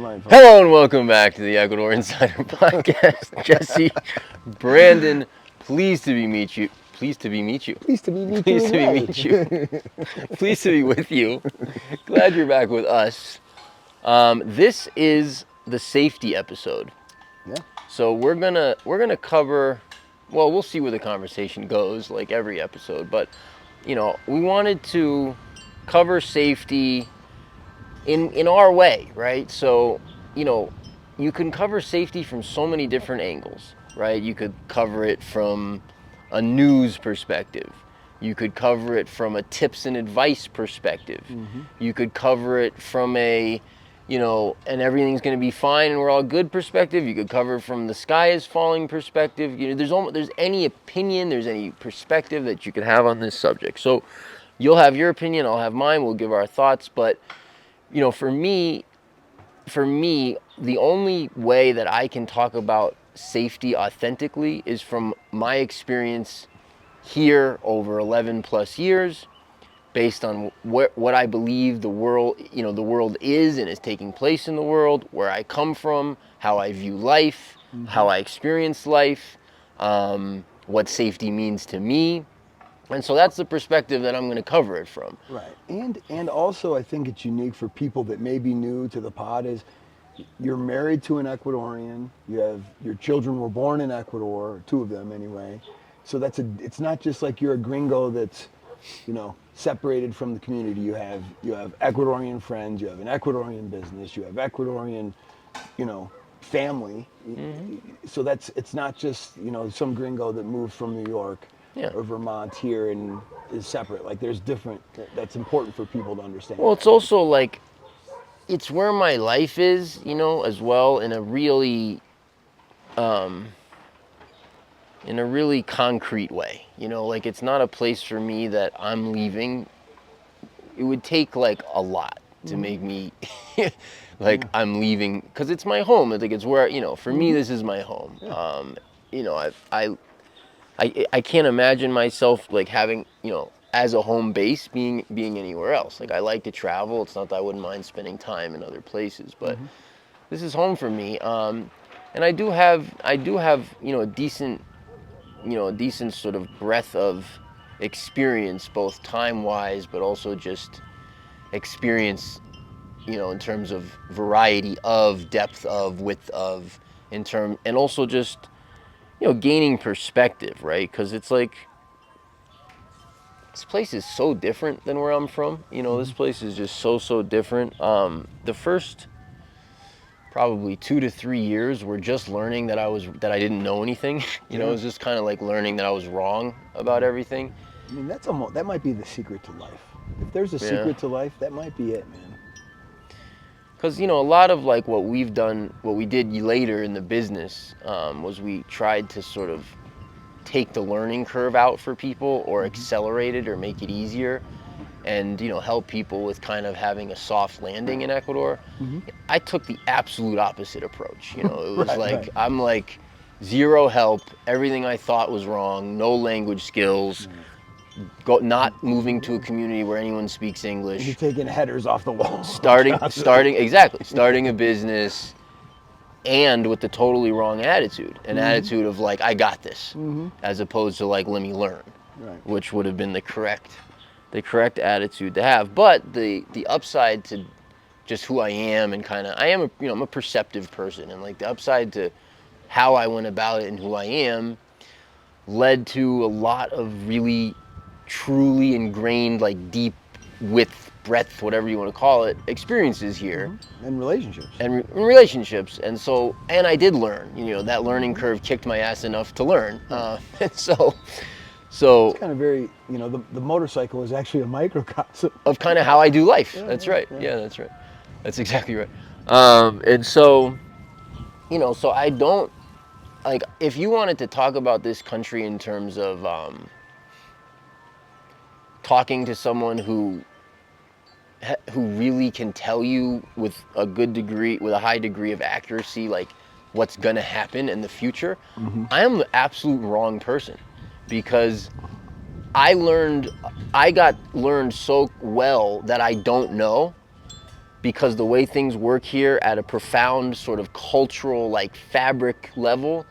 line. Hello and welcome back to the Ecuador Insider podcast. Jesse, Brandon, pleased to meet you. Pleased to meet you. Pleased to meet Pleased to you. meet you. Pleased to be with you. Glad you're back with us. This is the safety episode. Yeah. So we're gonna cover. Well, we'll see where the conversation goes, like every episode. But we wanted to cover safety in our way, right? So, you can cover safety from so many different angles, right? You could cover it from a news perspective. You could cover it from a tips and advice perspective. Mm-hmm. You could cover it from a, and everything's going to be fine and we're all good perspective. You could cover it from the sky is falling perspective. There's any opinion, there's any perspective that you could have on this subject. So you'll have your opinion, I'll have mine, we'll give our thoughts, but for me, the only way that I can talk about safety authentically is from my experience here over 11 plus years, based on what I believe the world is and is taking place in the world, where I come from, how I view life, Mm-hmm. how I experience life, what safety means to me. And so that's the perspective that I'm going to cover it from. Right. And also I think it's unique for people that may be new to the pod is you're married to an Ecuadorian, your children were born in Ecuador, 2 of them anyway. So it's not just like you're a gringo that's, separated from the community. You have Ecuadorian friends, you have an Ecuadorian business, you have Ecuadorian, family. Mm-hmm. So it's not just, some gringo that moved from New York. Yeah. Or Vermont here and is separate. Like there's different, that's important for people to understand. Well, it's also like, it's where my life is, as well, in a really concrete way. Like it's not a place for me that I'm leaving. It would take like a lot to make me I'm leaving, because it's my home. I think it's where, for me, this is my home. Yeah. I can't imagine myself like having, as a home base being anywhere else. Like I like to travel. It's not that I wouldn't mind spending time in other places, but this is home for me. And I do have a decent sort of breadth of experience, both time-wise, but also just experience, in terms of variety of, depth of, width of, and also just gaining perspective, right? Because it's like, this place is so different than where I'm from. This place is just so different. The first probably 2 to 3 years were just learning that I didn't know anything. It was just kind of like learning that I was wrong about everything. I mean, that might be the secret to life. If there's a secret to life, that might be it, man. Because, a lot of like what we did later in the business was we tried to sort of take the learning curve out for people, or accelerate it, or make it easier, and, help people with kind of having a soft landing in Ecuador. I took the absolute opposite approach. It was Right. I'm like, zero help, everything I thought was wrong, no language skills, not moving to a community where anyone speaks English. You're taking headers off the wall. Starting a business, and with the totally wrong attitude, an attitude of like, I got this, as opposed to like, let me learn, which would have been the correct attitude to have. But the upside to just who I am, and kind of, I'm a perceptive person, and like the upside to how I went about it and who I am led to a lot of really truly ingrained, like deep width, breadth, whatever you want to call it, experiences here. And relationships. And relationships. And so, and I did learn, that learning curve kicked my ass enough to learn. And so it's kind of very, the motorcycle is actually a microcosm of kind of how I do life. That's right. Yeah, that's right. That's exactly right. And so, so I don't, like, if you wanted to talk about this country in terms of talking to someone who really can tell you with a high degree of accuracy, like what's gonna happen in the future, I am the absolute wrong person, because I got learned so well that I don't know, because the way things work here at a profound sort of cultural, like, fabric level,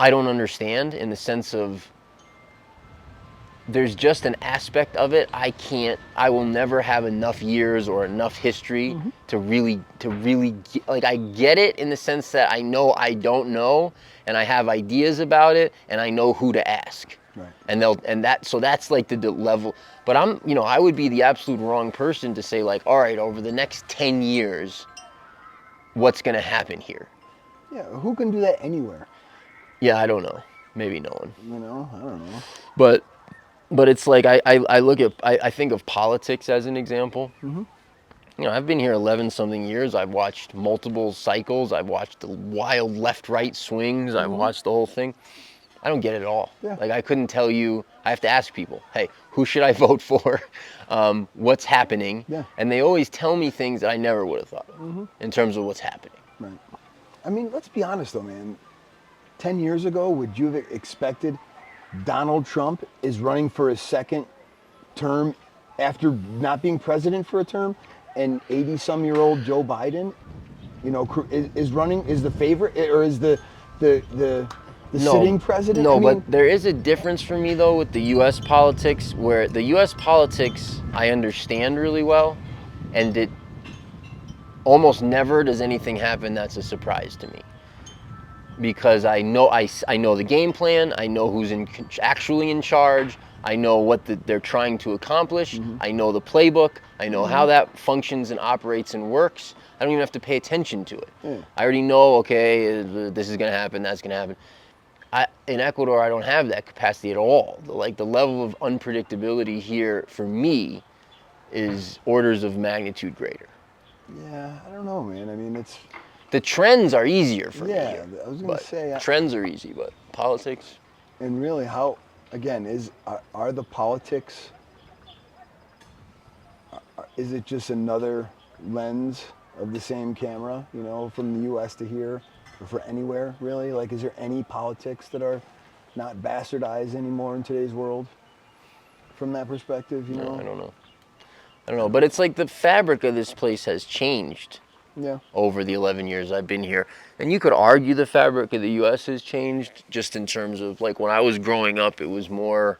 I don't understand, in the sense of there's just an aspect of it I will never have enough years or enough history to really like, I get it in the sense that I know I don't know, and I have ideas about it, and I know who to ask. Right. So that's like the level. But I would be the absolute wrong person to say, like, all right, over the next 10 years, what's going to happen here? Yeah, who can do that anywhere? Yeah, I don't know. Maybe no one. I don't know. But it's like, I look at, I think of politics as an example. I've been here 11 something years. I've watched multiple cycles. I've watched the wild left-right swings. I've watched the whole thing. I don't get it at all. Yeah. Like, I couldn't tell you. I have to ask people, hey, who should I vote for? What's happening? Yeah. And they always tell me things that I never would have thought of in terms of what's happening. Right. I mean, let's be honest though, man. 10 years ago, would you have expected Donald Trump is running for his second term after not being president for a term, and 80-some-year-old Joe Biden, is the favorite, or is the sitting president? No, but there is a difference for me, though, with the U.S. politics, where the U.S. politics I understand really well, and it almost never does anything happen that's a surprise to me. Because I know the game plan, I know who's actually in charge, I know what they're trying to accomplish, I know the playbook, I know how that functions and operates and works. I don't even have to pay attention to it. Yeah. I already know, okay, this is going to happen, that's going to happen. In Ecuador, I don't have that capacity at all. The level of unpredictability here, for me, is orders of magnitude greater. Yeah, I don't know, man. I mean, the trends are easier for me. Yeah, I was going to say. Trends are easy, but politics. And really, how, again, are the politics, is it just another lens of the same camera, from the U.S. to here, or for anywhere, really? Like, is there any politics that are not bastardized anymore in today's world from that perspective, No, I don't know. But it's like the fabric of this place has changed. Yeah. Over the 11 years I've been here. And you could argue the fabric of the U.S. has changed, just in terms of, like, when I was growing up, it was more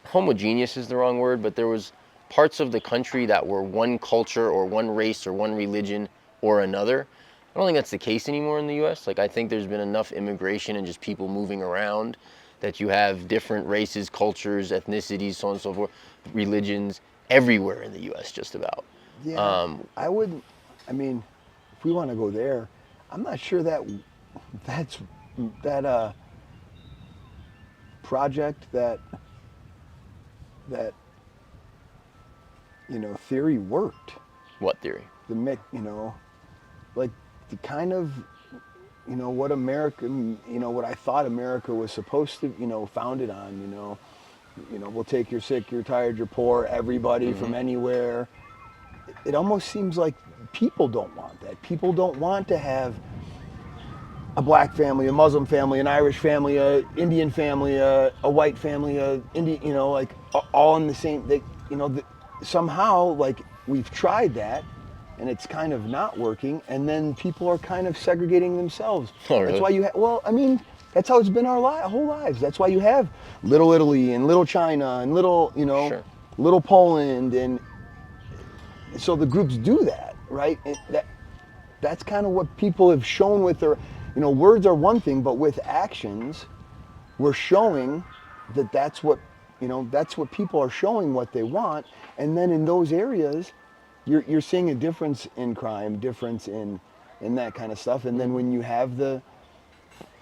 homogeneous is the wrong word, but there was parts of the country that were one culture or one race or one religion or another. I don't think that's the case anymore in the U.S. Like, I think there's been enough immigration and just people moving around that you have different races, cultures, ethnicities, so on and so forth, religions, everywhere in the U.S. just about. Yeah, I mean, if we want to go there, I'm not sure that project, that theory worked. What theory? Like the kind of, what America, what I thought America was supposed to, founded on, we'll take your sick, your tired, your poor, everybody from anywhere. It almost seems like people don't want that. People don't want to have a black family, a Muslim family, an Irish family, a Indian family, a white family, a Indian, like all in the same. Somehow, like, we've tried that, and it's kind of not working. And then people are kind of segregating themselves. Oh, really? That's why that's how it's been our whole lives. That's why you have Little Italy and Little China and Little, Sure. Little Poland, and so the groups do that, right? That's kind of what people have shown with their, words are one thing, but with actions, we're showing that's what people are showing what they want. And then in those areas, you're seeing a difference in crime, difference in that kind of stuff. And then when you have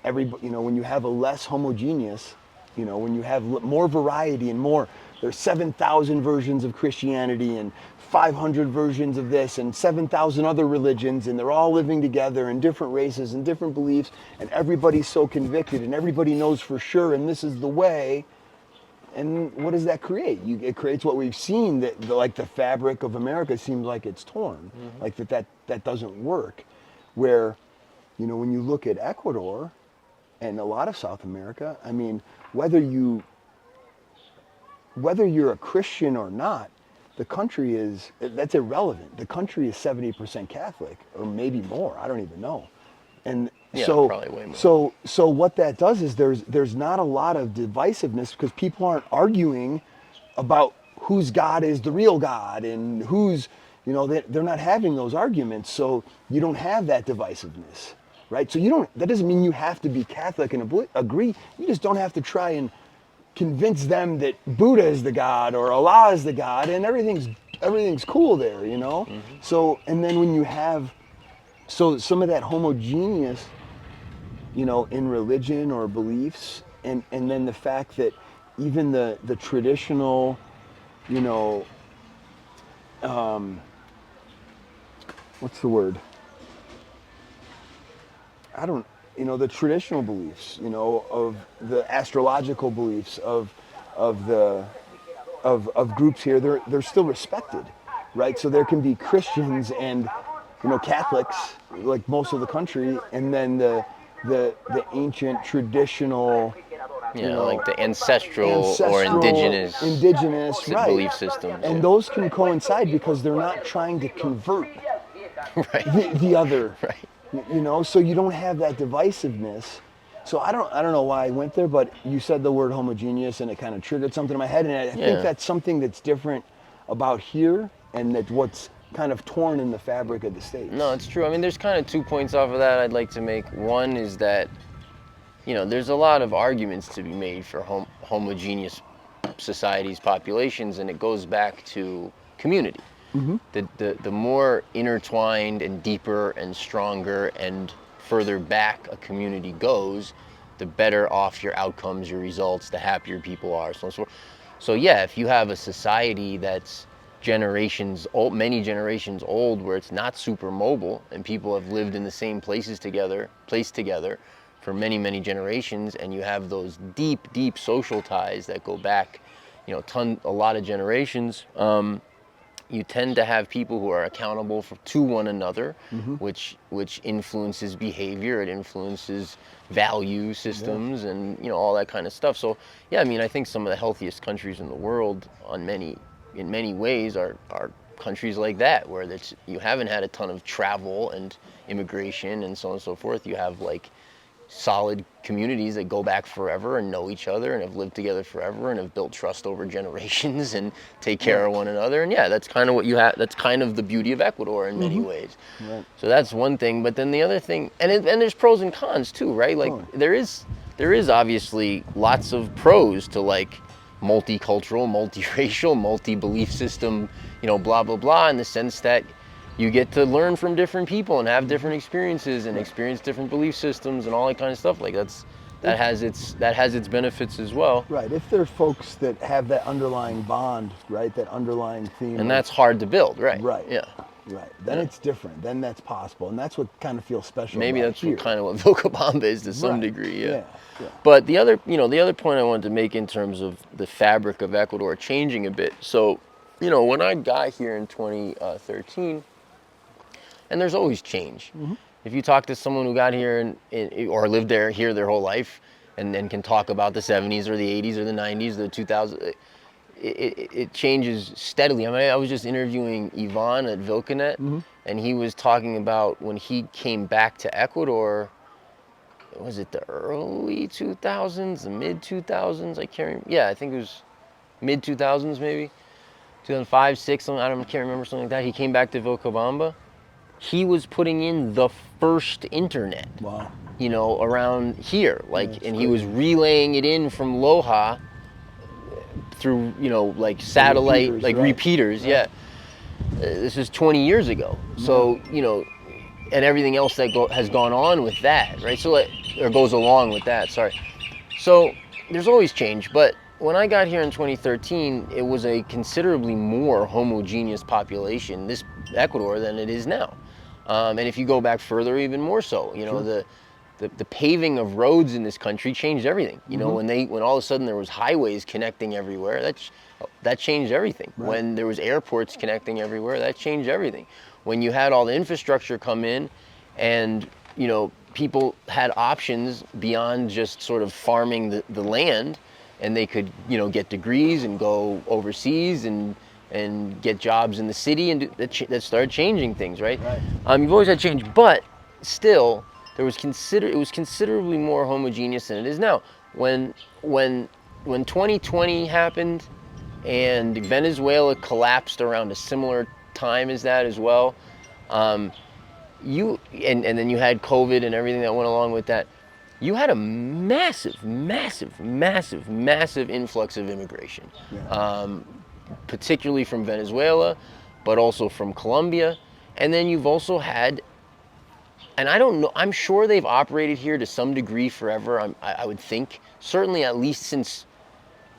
when you have a less homogeneous, when you have more variety and more, there's 7,000 versions of Christianity and 500 versions of this and 7,000 other religions, and they're all living together, and different races and different beliefs, and everybody's so convicted and everybody knows for sure and this is the way. And what does that create? It creates what we've seen, that the fabric of America seems like it's torn, like that doesn't work. Where, when you look at Ecuador and a lot of South America, I mean, whether you're a Christian or not, the country is, that's irrelevant. The country is 70% Catholic, or maybe more. I don't even know. And Yeah, so, probably way more. so what that does is there's not a lot of divisiveness because people aren't arguing about whose God is the real God and who's, they're not having those arguments. So you don't have that divisiveness, right? So that doesn't mean you have to be Catholic and agree. You just don't have to try and convince them that Buddha is the God or Allah is the God, and everything's cool there, So, and then when you have, so some of that homogeneous, in religion or beliefs, and then the fact that even the traditional, you know, what's the word? I don't, the traditional beliefs, of the astrological beliefs of groups here, they're still respected, right? So there can be Christians and, Catholics, like most of the country, and then the ancient traditional, Like the ancestral or indigenous, right? belief systems. And those can coincide because they're not trying to convert Right. the other, Right. So you don't have that divisiveness. So I don't know why I went there, but you said the word homogeneous and it kind of triggered something in my head, and I think that's something that's different about here, and that what's kind of torn in the fabric of the States. No, it's true. I mean, there's kind of 2 points off of that I'd like to make. One is that, there's a lot of arguments to be made for homogeneous societies, populations, and it goes back to community. Mm-hmm. The more intertwined and deeper and stronger and further back a community goes, the better off your outcomes, your results, the happier people are, so on and so forth. So yeah, if you have a society that's generations old, many generations old, where it's not super mobile and people have lived in the same placed together for many, many generations, and you have those deep social ties that go back, a lot of generations, you tend to have people who are accountable to one another, Mm-hmm. which influences behavior, it influences value systems, and all that kind of stuff. So yeah, I mean, I think some of the healthiest countries in the world in many ways are countries like that, where you haven't had a ton of travel and immigration and so on and so forth. You have like solid communities that go back forever and know each other and have lived together forever and have built trust over generations and take care of one another. And yeah, that's kind of what you have. That's kind of the beauty of Ecuador in many ways. Right. So that's one thing. But then the other thing, and there's pros and cons too, right? Like there is obviously lots of pros to like multicultural, multiracial, multi-belief system, blah, blah, blah, in the sense that you get to learn from different people and have different experiences and experience different belief systems and all that kind of stuff. Like that has its benefits as well. Right. If there are folks that have that underlying bond, right, that underlying theme, and that's hard to build, right? Right. Yeah. Right. Then it's different. Then that's possible, and that's what kind of feels special. Maybe about that's here. kind of what Vilcabamba is to some degree. Yeah. Yeah. But the other point I wanted to make in terms of the fabric of Ecuador changing a bit. So, when I got here in 2013. And there's always change. Mm-hmm. If you talk to someone who got here or lived here their whole life, and then can talk about the 70s or the 80s or the 90s, the 2000s, it changes steadily. I mean, I was just interviewing Ivan at Vilcanet, and he was talking about when he came back to Ecuador. Was it the early 2000s, the mid 2000s? I can't remember. Yeah, I think it was mid 2000s, maybe 2005, 6. I can't remember, something like that. He came back to Vilcabamba. He was putting in the first internet. Wow. Around here, and crazy. he was relaying it in from Loja through, like satellite, repeaters. Right. Yeah. This is 20 years ago. So, and everything else that has gone on with that, right? So, or goes along with that, sorry. So, there's always change, but when I got here in 2013, it was a considerably more homogeneous population, this Ecuador, than it is now. And if you go back further, even more so. The paving of roads in this country changed everything. When all of a sudden there was highways connecting everywhere, that changed everything. Right. When there was airports connecting everywhere, that changed everything. When you had all the infrastructure come in, and people had options beyond just sort of farming the land, and they could get degrees and go overseas and and get jobs in the city, and that started changing things, right? Right. You've always had change, but still, it was considerably more homogeneous than it is now. When when 2020 happened, and Venezuela collapsed around a similar time as that as well, and then you had COVID and everything that went along with that. You had a massive, massive, massive, massive influx of immigration, Yeah. particularly from Venezuela, but also from Colombia. And then you've also had, and I don't know, I'm sure they've operated here to some degree forever. I would think, certainly at least since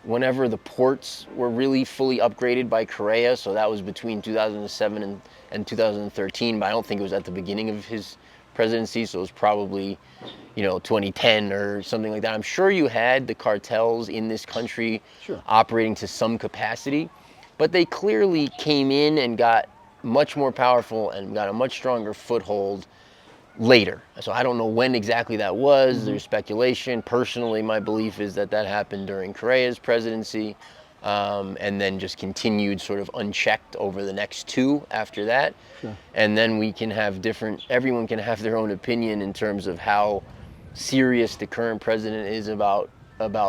whenever the ports were really fully upgraded by Correa. So that was between 2007 and 2013, but I don't think it was at the beginning of his presidency. So it was probably, 2010 or something like that. I'm sure you had the cartels in this country Sure. operating to some capacity, but they clearly came in and got much more powerful and got a much stronger foothold later. So I don't know when exactly that was. There's speculation. Personally, my belief is that happened during Correa's presidency, and then just continued sort of unchecked over the next two after that. Sure. And then we can have everyone can have their own opinion in terms of how serious the current president is about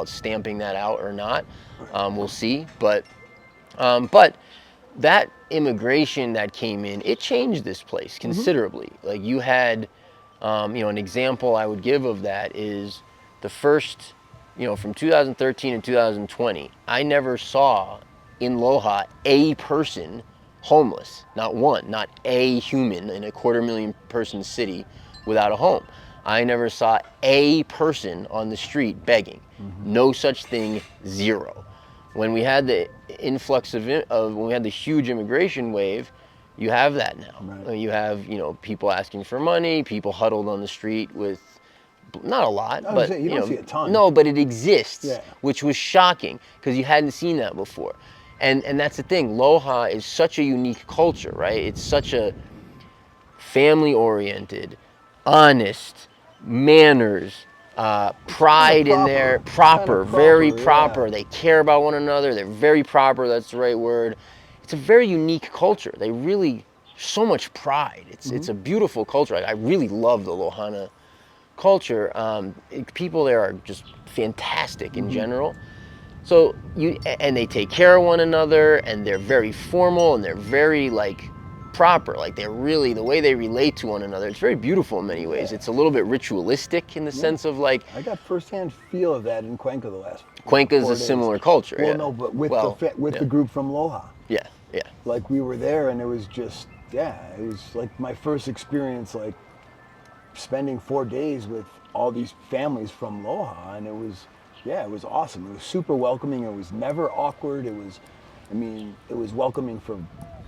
stamping that out or not. We'll see. But that immigration that came in, it changed this place considerably. Like you had, an example I would give of that is the first, from 2013 and 2020, I never saw in Loja a person homeless. Not one, not a human in a 250,000 person city without a home. I never saw a person on the street begging. No such thing, zero. When we had the influx when we had the huge immigration wave, you have that now. Right. You have, people asking for money, people huddled on the street with, not a lot, I was but saying, you don't see a ton. No, but it exists, Yeah. which was shocking because you hadn't seen that before. And that's the thing. Loja is such a unique culture, right? It's such a family-oriented, honest, manners, pride Kinda in there, proper, very yeah. proper. They care about one another. They're very proper. That's the right word. It's a very unique culture. They really, so much pride. It's a beautiful culture. I really love the Lojana culture. People there are just fantastic in general. So and they take care of one another, and they're very formal, and they're very proper. Like they're really, the way they relate to one another, it's very beautiful in many ways. Yeah. It's a little bit ritualistic in the sense of I got firsthand feel of that in Cuenca the last. Cuenca's 4 a days. similar culture. Well, Yeah. no, but with Yeah. the group from Loja. Yeah, yeah. Like we were there, and it was just it was like my first experience, like spending 4 days with all these families from Loja, and it was awesome. It was super welcoming. It was never awkward. It was welcoming for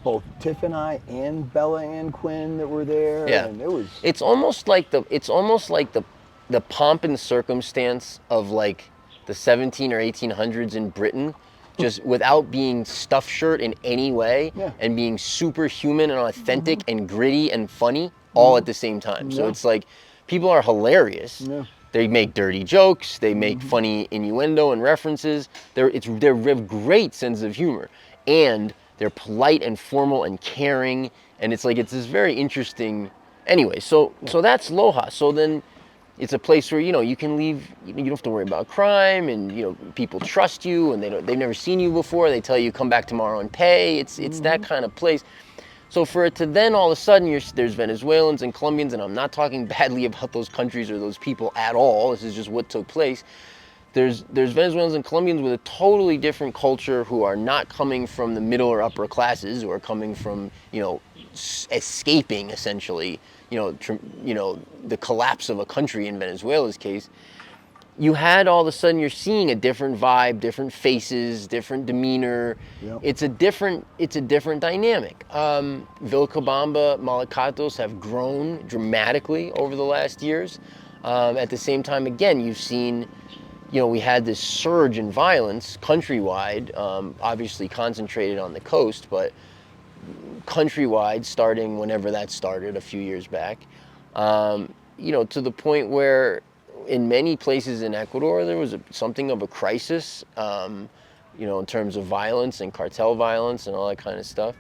both Tiff and I and Bella and Quinn that were there. Yeah. And it was. It's almost like the pomp and circumstance of like the 17 or 1800s in Britain, just without being stuffed shirt in any way, Yeah. and being super human and authentic and gritty and funny all at the same time. So Yeah. it's like people are hilarious. Yeah. They make dirty jokes. They make funny innuendo and references. They have great sense of humor, and they're polite and formal and caring. And it's this very interesting. Anyway, so that's Loja. So then, it's a place where you can leave. You don't have to worry about crime, and people trust you, and they've never seen you before. They tell you come back tomorrow and pay. It's that kind of place. So for it to then all of a sudden there's Venezuelans and Colombians, and I'm not talking badly about those countries or those people at all. This is just what took place. There's Venezuelans and Colombians with a totally different culture who are not coming from the middle or upper classes, who are coming from escaping essentially the collapse of a country in Venezuela's case. You had all of a sudden you're seeing a different vibe, different faces, different demeanor. Yep. It's a different dynamic. Vilcabamba Malacatos have grown dramatically over the last years. At the same time, again, you've seen, we had this surge in violence countrywide, obviously concentrated on the coast, but countrywide, starting whenever that started a few years back. To the point where in many places in Ecuador, there was something of a crisis. in terms of violence and cartel violence and all that kind of stuff.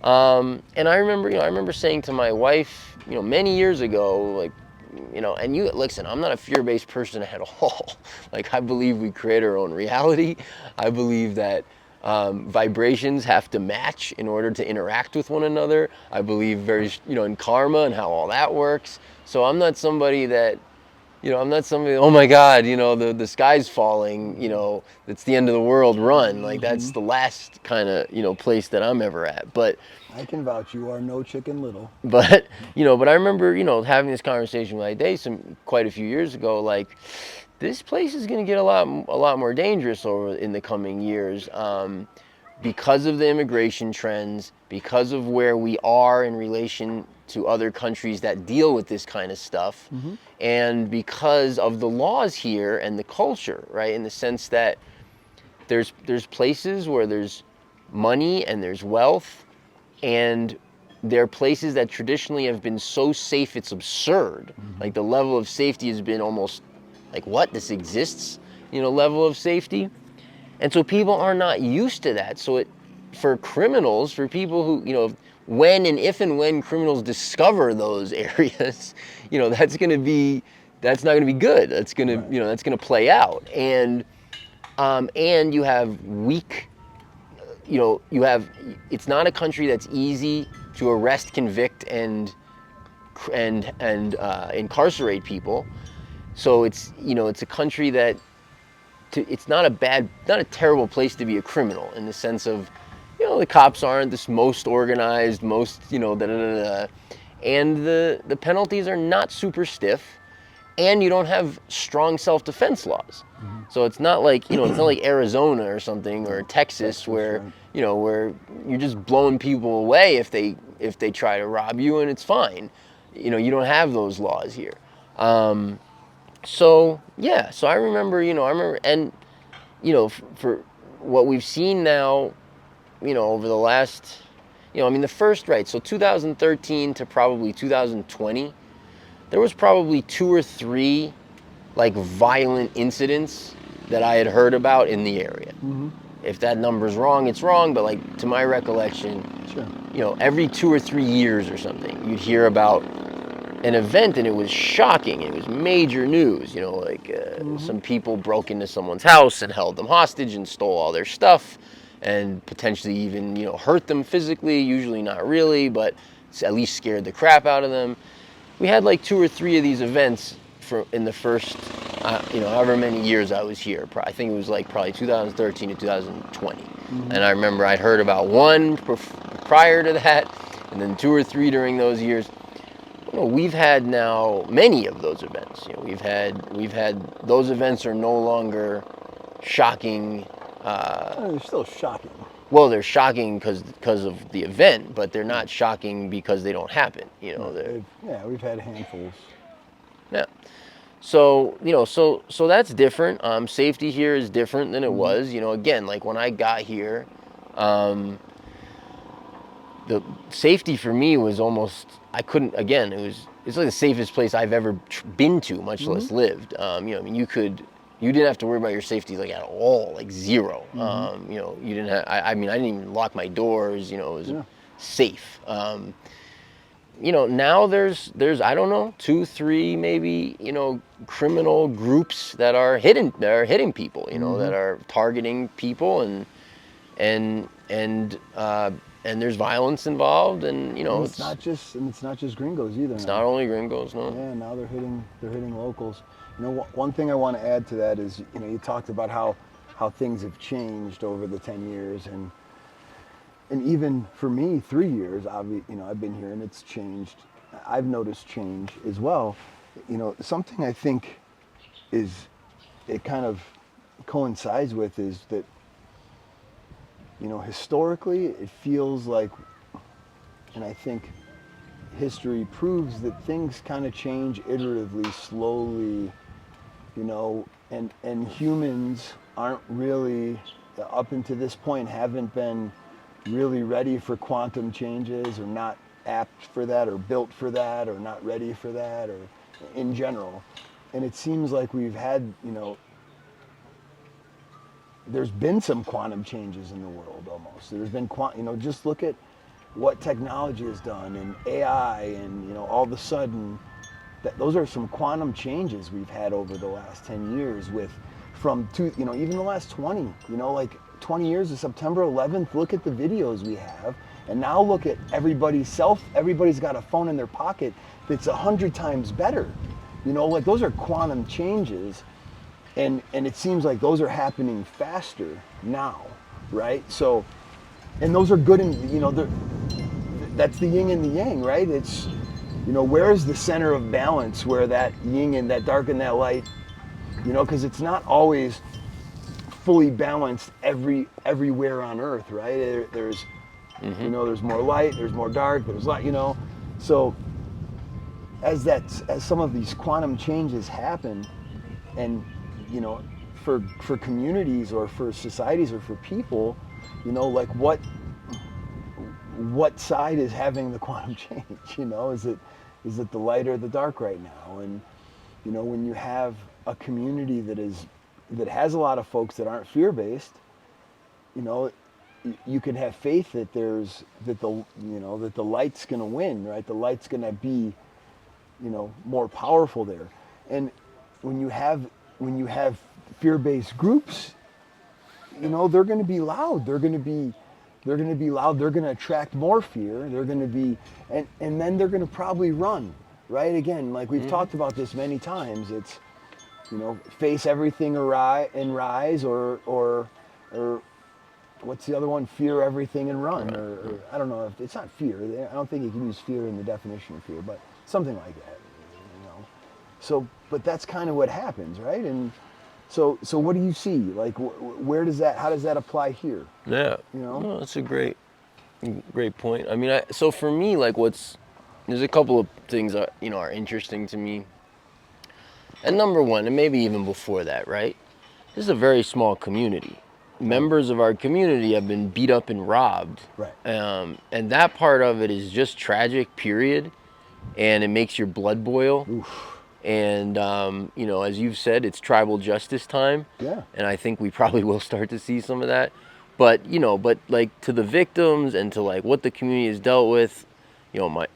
And I remember saying to my wife, many years ago, like, and you listen, I'm not a fear-based person at all. Like, I believe we create our own reality. I believe that vibrations have to match in order to interact with one another. I believe in karma and how all that works. So I'm not somebody that, oh my God, the sky's falling, it's the end of the world, run. Like, that's the last kind of, place that I'm ever at. But I can vouch you are no Chicken Little. but I remember having this conversation with Ide quite a few years ago. Like, this place is going to get a lot more dangerous in the coming years, because of the immigration trends, because of where we are in relation to other countries that deal with this kind of stuff, and because of the laws here and the culture, right? In the sense that there's places where there's money and there's wealth, and they're places that traditionally have been so safe it's absurd. Like, the level of safety has been almost like, what, this exists, level of safety. And so people are not used to that. So for criminals, for people who, if and when criminals discover those areas, that's not going to be good. That's going to, Right. that's going to play out. And you have weak, it's not a country that's easy to arrest, convict, and incarcerate people. So it's a country that it's not a terrible place to be a criminal, in the sense of, the cops aren't this most organized, most, and the penalties are not super stiff, and you don't have strong self-defense laws. So it's not like, it's not like Arizona or something, or Texas, where, right. Where you're just blowing people away if they try to rob you, and it's fine. You don't have those laws here. So yeah, so I remember, and for what we've seen now, over the last, the first, right, so 2013 to probably 2020, there was probably 2 or 3 like violent incidents that I had heard about in the area. If that number's wrong, it's wrong, but like, to my recollection, Sure. every 2 or 3 years or something, you'd hear about an event, and it was shocking. It was major news. Some people broke into someone's house and held them hostage and stole all their stuff, and potentially even hurt them physically. Usually not really, but at least scared the crap out of them. We had like 2 or 3 of these events in the first, however many years I was here. I think it was like probably 2013 to 2020. And I remember I'd heard about one prior to that, and then 2 or 3 during those years. We've had now many of those events. We've had those events are no longer shocking. They're still shocking. Well, they're shocking because of the event, but they're not shocking because they don't happen. We've had handfuls. Yeah. So so that's different. Safety here is different than it was. Again, like, when I got here, the safety for me was almost, I couldn't, again, it's like the safest place I've ever been to, much less lived. You didn't have to worry about your safety, like, at all, like zero. You didn't have, I didn't even lock my doors. It was safe. Now there's I don't know, 2, 3 maybe, criminal groups that are hitting people, that are targeting people, and there's violence involved, and And it's not just gringos either. It's not only gringos, no. Yeah, now they're hitting locals. One thing I want to add to that is, you talked about how things have changed over the 10 years, and even for me, 3 years, I've been here, and it's changed. I've noticed change as well. Something I think it kind of coincides with is that, historically, it feels like, and I think history proves that things kind of change iteratively, slowly, and humans aren't really, up until this point, haven't been really ready for quantum changes, or not apt for that, or built for that, or not ready for that, or in general. And it seems like we've had, there's been some quantum changes in the world almost. There's been just look at what technology has done and AI, and all of a sudden those are some quantum changes we've had over the last 10 years even the last 20, like 20 years of September 11th. Look at the videos we have, and now look at everybody's got a phone in their pocket that's 100 times better. Like those are quantum changes, and it seems like those are happening faster now, right? So, and those are good, and that's the yin and the yang, right? It's where's the center of balance, where that yin and that dark and that light, because it's not always fully balanced everywhere on Earth, right? There's there's more light, there's more dark, there's light, so as some of these quantum changes happen, and for communities or for societies or for people, like what side is having the quantum change? Is it the light or the dark right now? And when you have a community that has a lot of folks that aren't fear-based, you can have faith that the light's going to win, right? The light's going to be more powerful there. And when you have fear-based groups, they're going to be loud. They're going to be loud. They're going to attract more fear. They're going to be, and then they're going to probably run, right? Again, like we've talked about this many times. It's face everything and rise, or what's the other one? Fear everything and run, or I don't know if it's not fear. I don't think you can use fear in the definition of fear, but something like that. So, but that's kind of what happens, right? And so what do you see? Like, how does that apply here? Yeah. No, that's a great point. I mean, so for me, like there's a couple of things that, are interesting to me. And number one, and maybe even before that, right? This is a very small community. Members of our community have been beat up and robbed. Right. And that part of it is just tragic, period. And it makes your blood boil. Oof. And, as you've said, it's tribal justice time. Yeah. And I think we probably will start to see some of that. But, like to the victims and to like what the community has dealt with,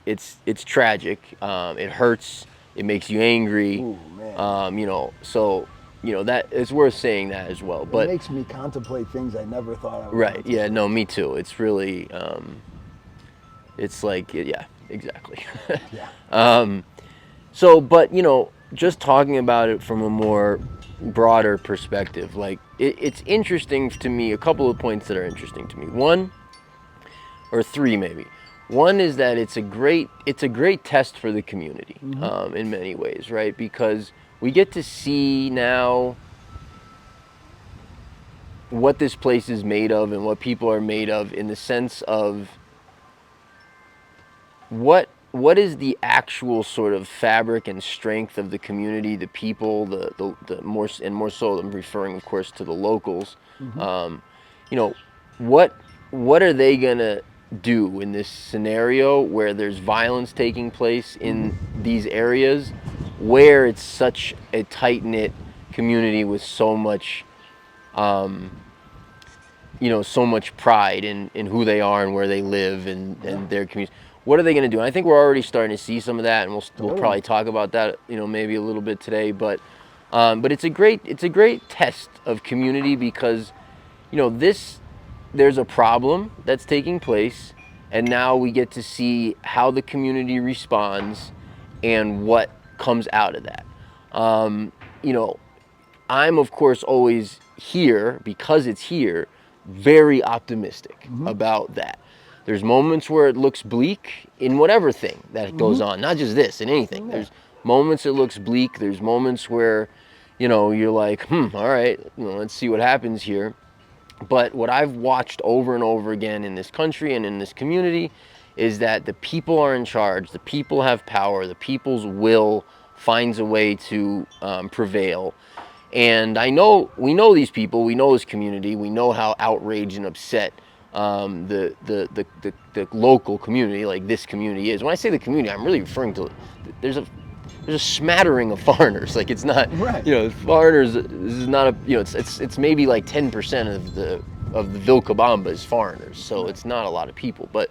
it's tragic. It hurts. It makes you angry. Ooh, man. So, that it's worth saying that as well. But it makes me contemplate things I never thought I would. Right. Yeah. No, me too. It's really, it's like, yeah, exactly. Yeah. So, but, just talking about it from a more broader perspective, like it's interesting to me, a couple of points that are interesting to me. One, or three maybe. One is that it's a great test for the community, in many ways, right? Because we get to see now what this place is made of and what people are made of, in the sense of what is the actual sort of fabric and strength of the community, the people, the more so I'm referring, of course, to the locals. What are they gonna do in this scenario where there's violence taking place in these areas, where it's such a tight-knit community with so much so much pride in who they are and where they live and their community. What are they going to do? And I think we're already starting to see some of that, and we'll probably talk about that, maybe a little bit today. But it's a great test of community, because, there's a problem that's taking place, and now we get to see how the community responds and what comes out of that. I'm of course always here, because it's here, very optimistic about that. There's moments where it looks bleak in whatever thing that goes on, not just this, in anything. Yeah. There's moments it looks bleak. There's moments where, you're like, all right, let's see what happens here. But what I've watched over and over again in this country and in this community is that the people are in charge. The people have power. The people's will finds a way to prevail. And we know these people. We know this community. We know how outraged and upset the local community, like this community, is. When I say the community, I'm really referring to there's there's a smattering of foreigners. Like it's not, Right. Foreigners. This is not a, it's maybe like 10% of the Vilcabamba is foreigners. So Right. it's not a lot of people. But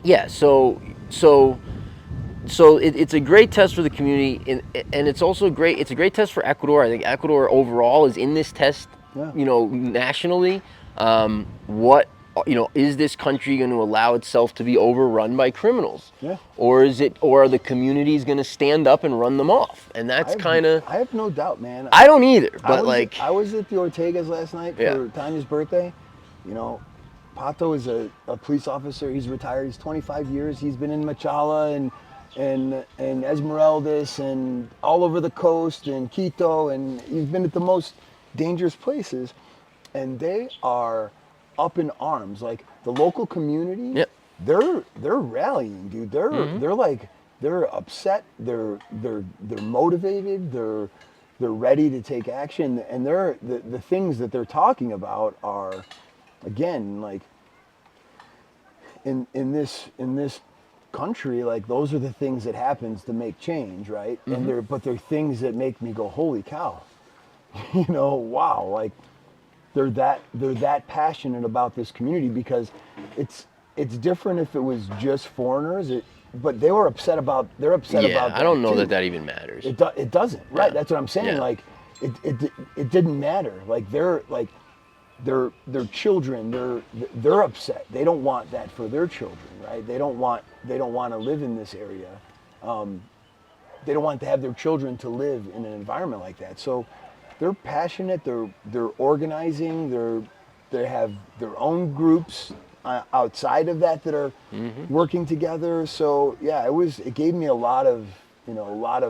yeah, so it's a great test for the community, and it's also it's a great test for Ecuador. I think Ecuador overall is in this test, Yeah. nationally. What, is this country going to allow itself to be overrun by criminals? Yeah. Or are the communities going to stand up and run them off? And that's kind of, I have no doubt, man. I don't either, but I was at the Ortegas last night Yeah. for Tanya's birthday. Pato is a police officer. He's retired. He's 25 years. He's been in Machala and Esmeraldas and all over the coast and Quito, and he's been at the most dangerous places. And they are up in arms. Like the local community, Yep. they're rallying, dude. They're upset. They're motivated. They're ready to take action. And the things that they're talking about are, again, like in this country, like those are the things that happens to make change, right? And they're things that make me go, holy cow, wow, like they're that passionate about this community, because it's different if it was just foreigners. But they're upset about that I don't know too. that even matters. It doesn't, right? Yeah. That's what I'm saying. Yeah. Like it didn't matter. Like their children, they're upset. They don't want that for their children, right? They don't want to live in this area. They don't want to have their children to live in an environment like that. So they're passionate. They're organizing. They have their own groups outside of that are working together. So yeah, it gave me a lot of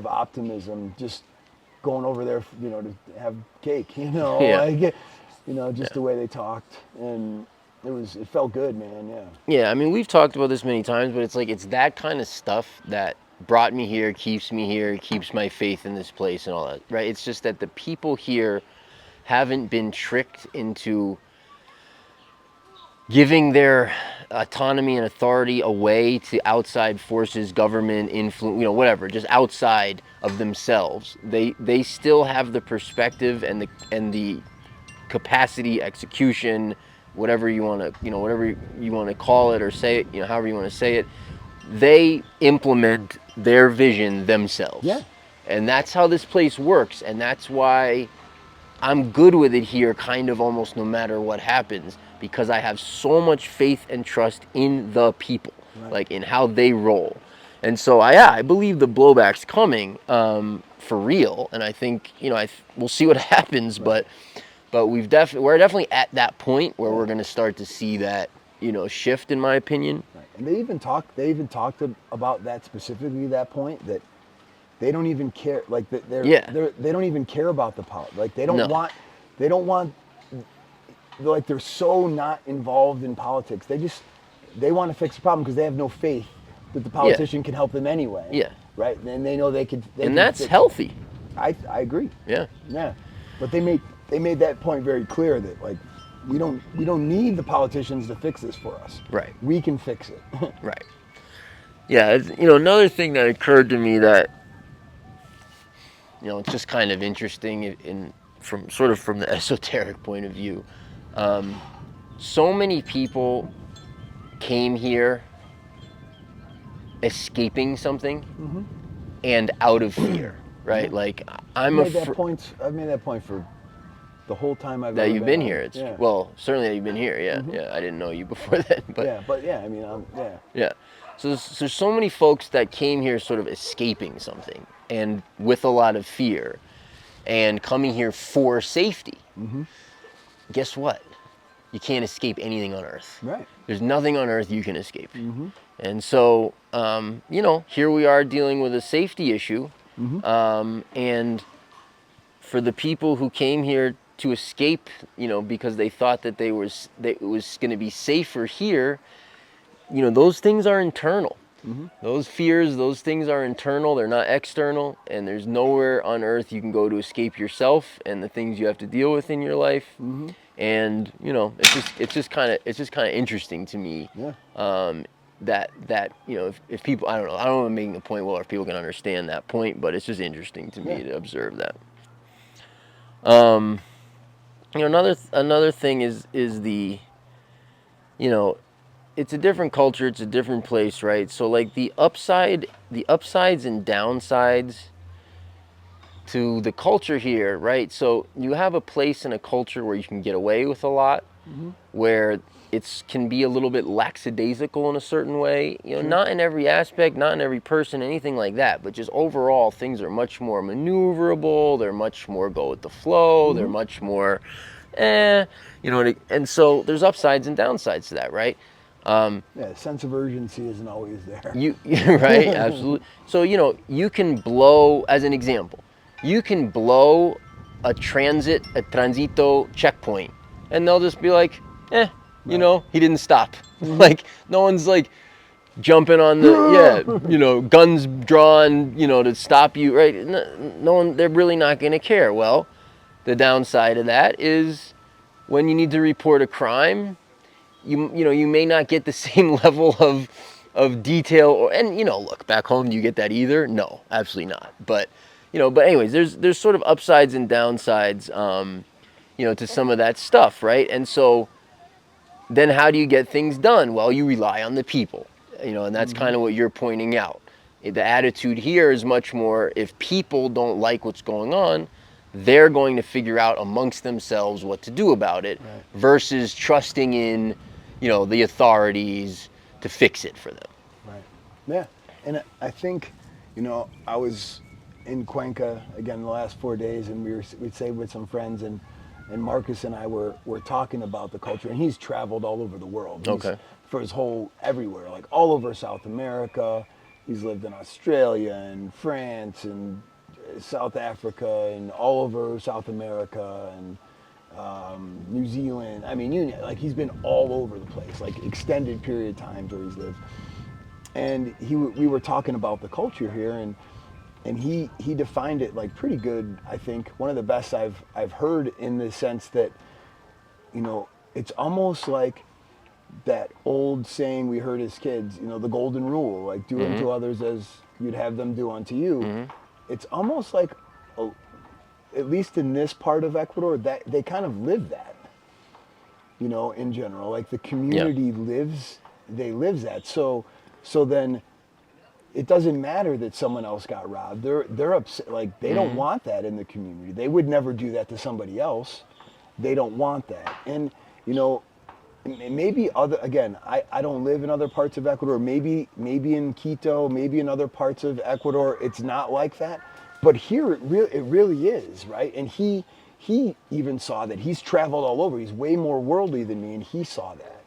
optimism just going over there, to have cake, Yeah. just the way they talked, and it felt good, man. Yeah. Yeah, I mean, we've talked about this many times, but it's that kind of stuff that brought me here, keeps me here, keeps my faith in this place and all that, right? It's just that the people here haven't been tricked into giving their autonomy and authority away to outside forces, government, influence, whatever, just outside of themselves. They still have the perspective and the capacity, execution, whatever you want to call it or say it, however you want to say it. They implement their vision themselves. Yeah. And that's how this place works, and that's why I'm good with it here, kind of almost no matter what happens, because I have so much faith and trust in the people, Right. like in how they roll. And so I believe the blowback's coming for real, and I think we'll see what happens, Right. but we're definitely at that point where we're going to start to see that shift, in my opinion. Right. And they even talked about that specifically, that point, that they don't even care, like they don't even care about the politics. Like they don't want, like they're so not involved in politics. They want to fix the problem because they have no faith that the politician can help them anyway. Yeah. Right. And they know they could. And that's healthy. I agree. Yeah. Yeah. But they made that point very clear that like we don't need the politicians to fix this for us. Right. We can fix it. Right. Yeah. Another thing that occurred to me that it's just kind of interesting from the esoteric point of view. So many people came here escaping something and out of fear, right? Like I've made that point for the whole time I've that ever you've been on. here. It's Yeah. well, certainly that you've been here. Yeah, yeah. I didn't know you before then, but I mean, yeah. yeah. So there's so many folks that came here sort of escaping something and with a lot of fear, and coming here for safety. Guess what? You can't escape anything on Earth. Right. There's nothing on Earth you can escape. And so, here we are dealing with a safety issue. And for the people who came here to escape, because they thought that it was going to be safer here, those things are internal. Those fears, those things are internal. They're not external. And there's nowhere on Earth you can go to escape yourself and the things you have to deal with in your life. And it's just kind of interesting to me. Yeah. that if people, I don't know, I don't know if I'm making the point well, if people can understand that point, but it's just interesting to me to observe that. Another thing is the, it's a different culture, it's a different place, right? So like the upsides and downsides to the culture here, right? So you have a place and a culture where you can get away with a lot, where it can be a little bit lackadaisical in a certain way, not in every aspect, not in every person, anything like that, but just overall things are much more maneuverable, they're much more go with the flow, they're much more, and so there's upsides and downsides to that, right? Sense of urgency isn't always there. Right, absolutely. So, you can blow, as an example, you can blow a transito checkpoint, and they'll just be like, he didn't stop. Like, no one's like jumping on the, guns drawn, to stop you, right? No one, they're really not going to care. Well, the downside of that is when you need to report a crime, you may not get the same level of detail, and look, back home, do you get that either? No, absolutely not. But anyways, there's sort of upsides and downsides, to some of that stuff, right? And so then how do you get things done? Well, you rely on the people, and that's kind of what you're pointing out. The attitude here is much more, if people don't like what's going on, they're going to figure out amongst themselves what to do about it, versus trusting in, the authorities to fix it for them. Right. Yeah. And I think, I was in Cuenca again the last 4 days, and we'd stayed with some friends, and Marcus and I were talking about the culture, and he's traveled all over the world. For his whole everywhere, like all over South America. He's lived in Australia and France and South Africa and all over South America and New Zealand. I mean, he's been all over the place, like extended period of times where he's lived. And we were talking about the culture here, and he defined it like pretty good. I think one of the best I've heard, in the sense that, it's almost like that old saying we heard as kids, the golden rule, like do unto others as you'd have them do unto you. It's almost like, at least in this part of Ecuador, that they kind of live that, in general, like the community lives that. So then it doesn't matter that someone else got robbed. They're upset, like they don't want that in the community. They would never do that to somebody else. They don't want that. And, maybe I don't live in other parts of Ecuador. Maybe in Quito, maybe in other parts of Ecuador, it's not like that. But here, it really is, right? And he even saw that. He's traveled all over. He's way more worldly than me, and he saw that,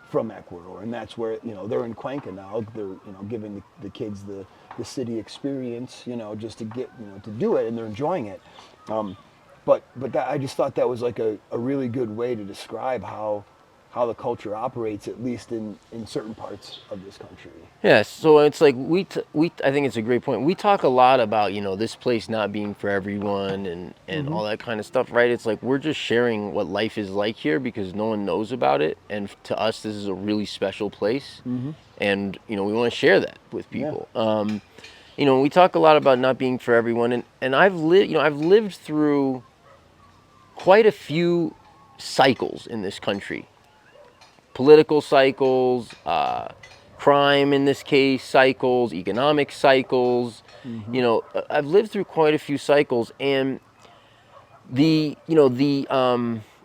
from Ecuador. And that's where, they're in Cuenca now. They're, giving the kids the city experience, just to get, to do it, and they're enjoying it. But that, I just thought that was like a really good way to describe how the culture operates, at least in certain parts of this country. Yeah, so it's like I think it's a great point. We talk a lot about, this place not being for everyone and all that kind of stuff, right? It's like we're just sharing what life is like here because no one knows about it, and to us this is a really special place, and we want to share that with people. We talk a lot about not being for everyone, and I've lived through quite a few cycles in this country. Political cycles, crime in this case cycles, economic cycles. I've lived through quite a few cycles, and the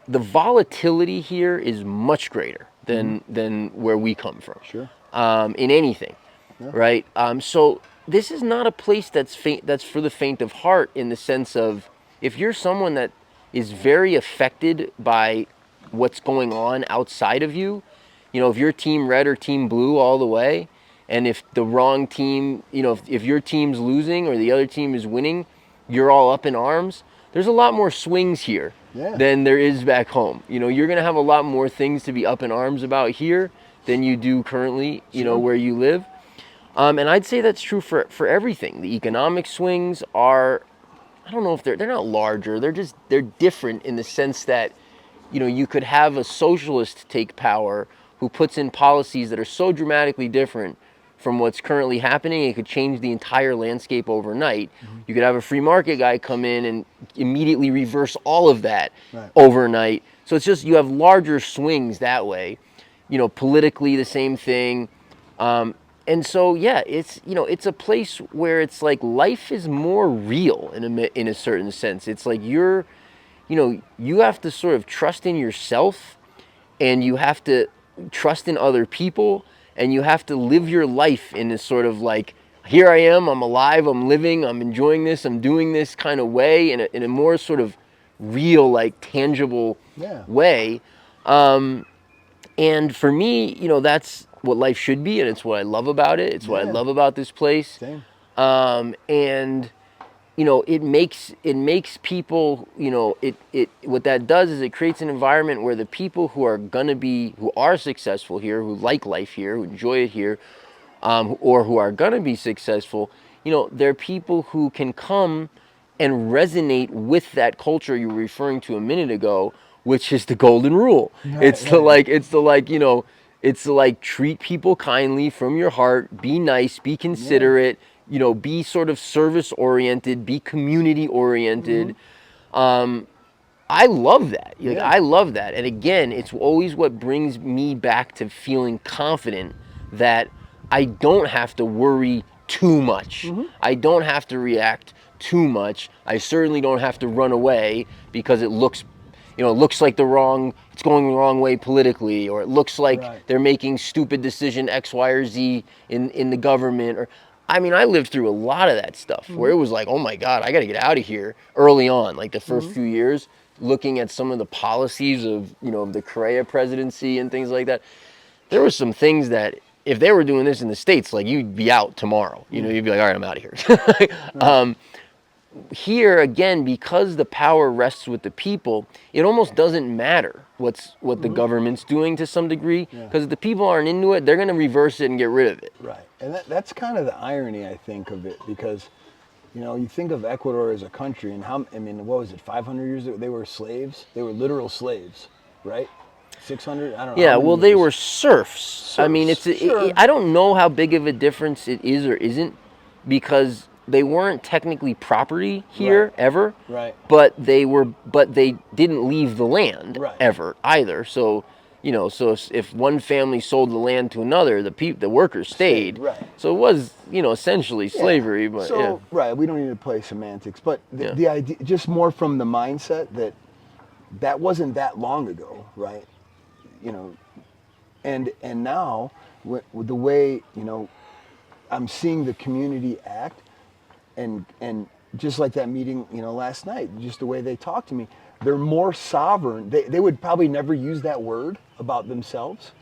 volatility here is much greater than where we come from. Sure. In anything, right? So this is not a place that's for the faint of heart, in the sense of, if you're someone that is very affected by what's going on outside of you, if you're team red or team blue all the way, and if the wrong team, if your team's losing or the other team is winning, you're all up in arms. There's a lot more swings here than there is back home. You're going to have a lot more things to be up in arms about here than you do currently, where you live. And I'd say that's true for everything. The economic swings are, I don't know if they're not larger. They're different in the sense that, you could have a socialist take power who puts in policies that are so dramatically different from what's currently happening, it could change the entire landscape overnight. You could have a free market guy come in and immediately reverse all of that overnight. So it's just, you have larger swings that way. Politically the same thing. And so, yeah, it's, it's a place where it's like life is more real in a certain sense. It's like you have to sort of trust in yourself, and you have to trust in other people, and you have to live your life in this sort of like, here I am, I'm alive, I'm living, I'm enjoying this, I'm doing this kind of way, in a more sort of real, like tangible way. And for me, that's what life should be, and it's what I love about it. It's what I love about this place. Same. And it makes people, what that does is it creates an environment where the people who are successful here, who like life here, who enjoy it here, or who are gonna be successful, they're people who can come and resonate with that culture you were referring to a minute ago, which is the golden rule. It's the like treat people kindly from your heart, be nice, be considerate, be sort of service oriented, be community oriented. I love that. I love that. And again, it's always what brings me back to feeling confident that I don't have to worry too much. I don't have to react too much. I certainly don't have to run away because it looks like it's going the wrong way politically, or it looks like they're making stupid decision X, Y, or Z in the government. I lived through a lot of that stuff where it was like, oh my God, I got to get out of here early on, like the first few years, looking at some of the policies of, the Correa presidency and things like that. There were some things that if they were doing this in the States, like you'd be out tomorrow, you'd be like, all right, I'm out of here. Here again, because the power rests with the people, it almost doesn't matter what the government's doing to some degree, because if the people aren't into it, they're going to reverse it and get rid of it. Right, and that's kind of the irony, I think, of it, because you think of Ecuador as a country, and what was it, 500 years ago? They were slaves. They were literal slaves, right? 600. I don't know. Yeah, well, they were serfs. I don't know how big of a difference it is or isn't, because they weren't technically property here ever. Right. But they didn't leave the land ever either. So, if one family sold the land to another, the workers stayed. Right. So it was, essentially slavery. But we don't need to play semantics, but the idea, just more from the mindset that wasn't that long ago, right? And now with the way I'm seeing the community act. And just like that meeting, last night, just the way they talk to me, they're more sovereign. They would probably never use that word about themselves,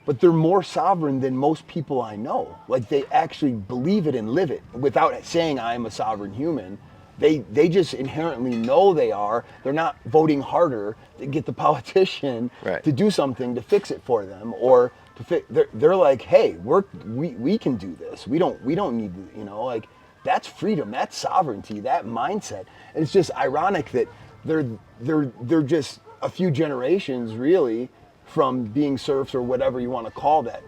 but they're more sovereign than most people I know. Like they actually believe it and live it without saying I'm a sovereign human. They just inherently know they are. They're not voting harder to get the politician to do something to fix it for them, or to fix. They're like, hey, we can do this. We don't need to, That's freedom, that's sovereignty, that mindset. And it's just ironic that they're just a few generations really from being serfs or whatever you want to call that,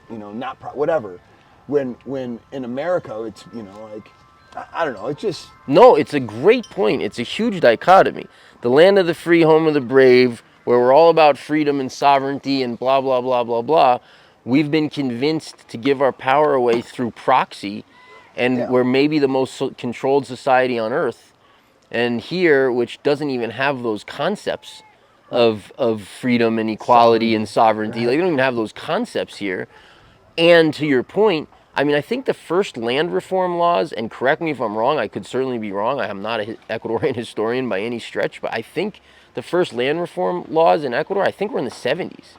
whatever. When in America it's, I don't know, it's just... No, it's a great point. It's a huge dichotomy. The land of the free, home of the brave, where we're all about freedom and sovereignty and blah, blah, blah, blah, blah. We've been convinced to give our power away through proxy, and we're maybe the most controlled society on earth. And here, which doesn't even have those concepts of freedom and equality and sovereignty, like, they don't even have those concepts here. And to your point, I think the first land reform laws, and correct me if I'm wrong, I could certainly be wrong, I am not an Ecuadorian historian by any stretch, but I think the first land reform laws in Ecuador, I think were in the 70s.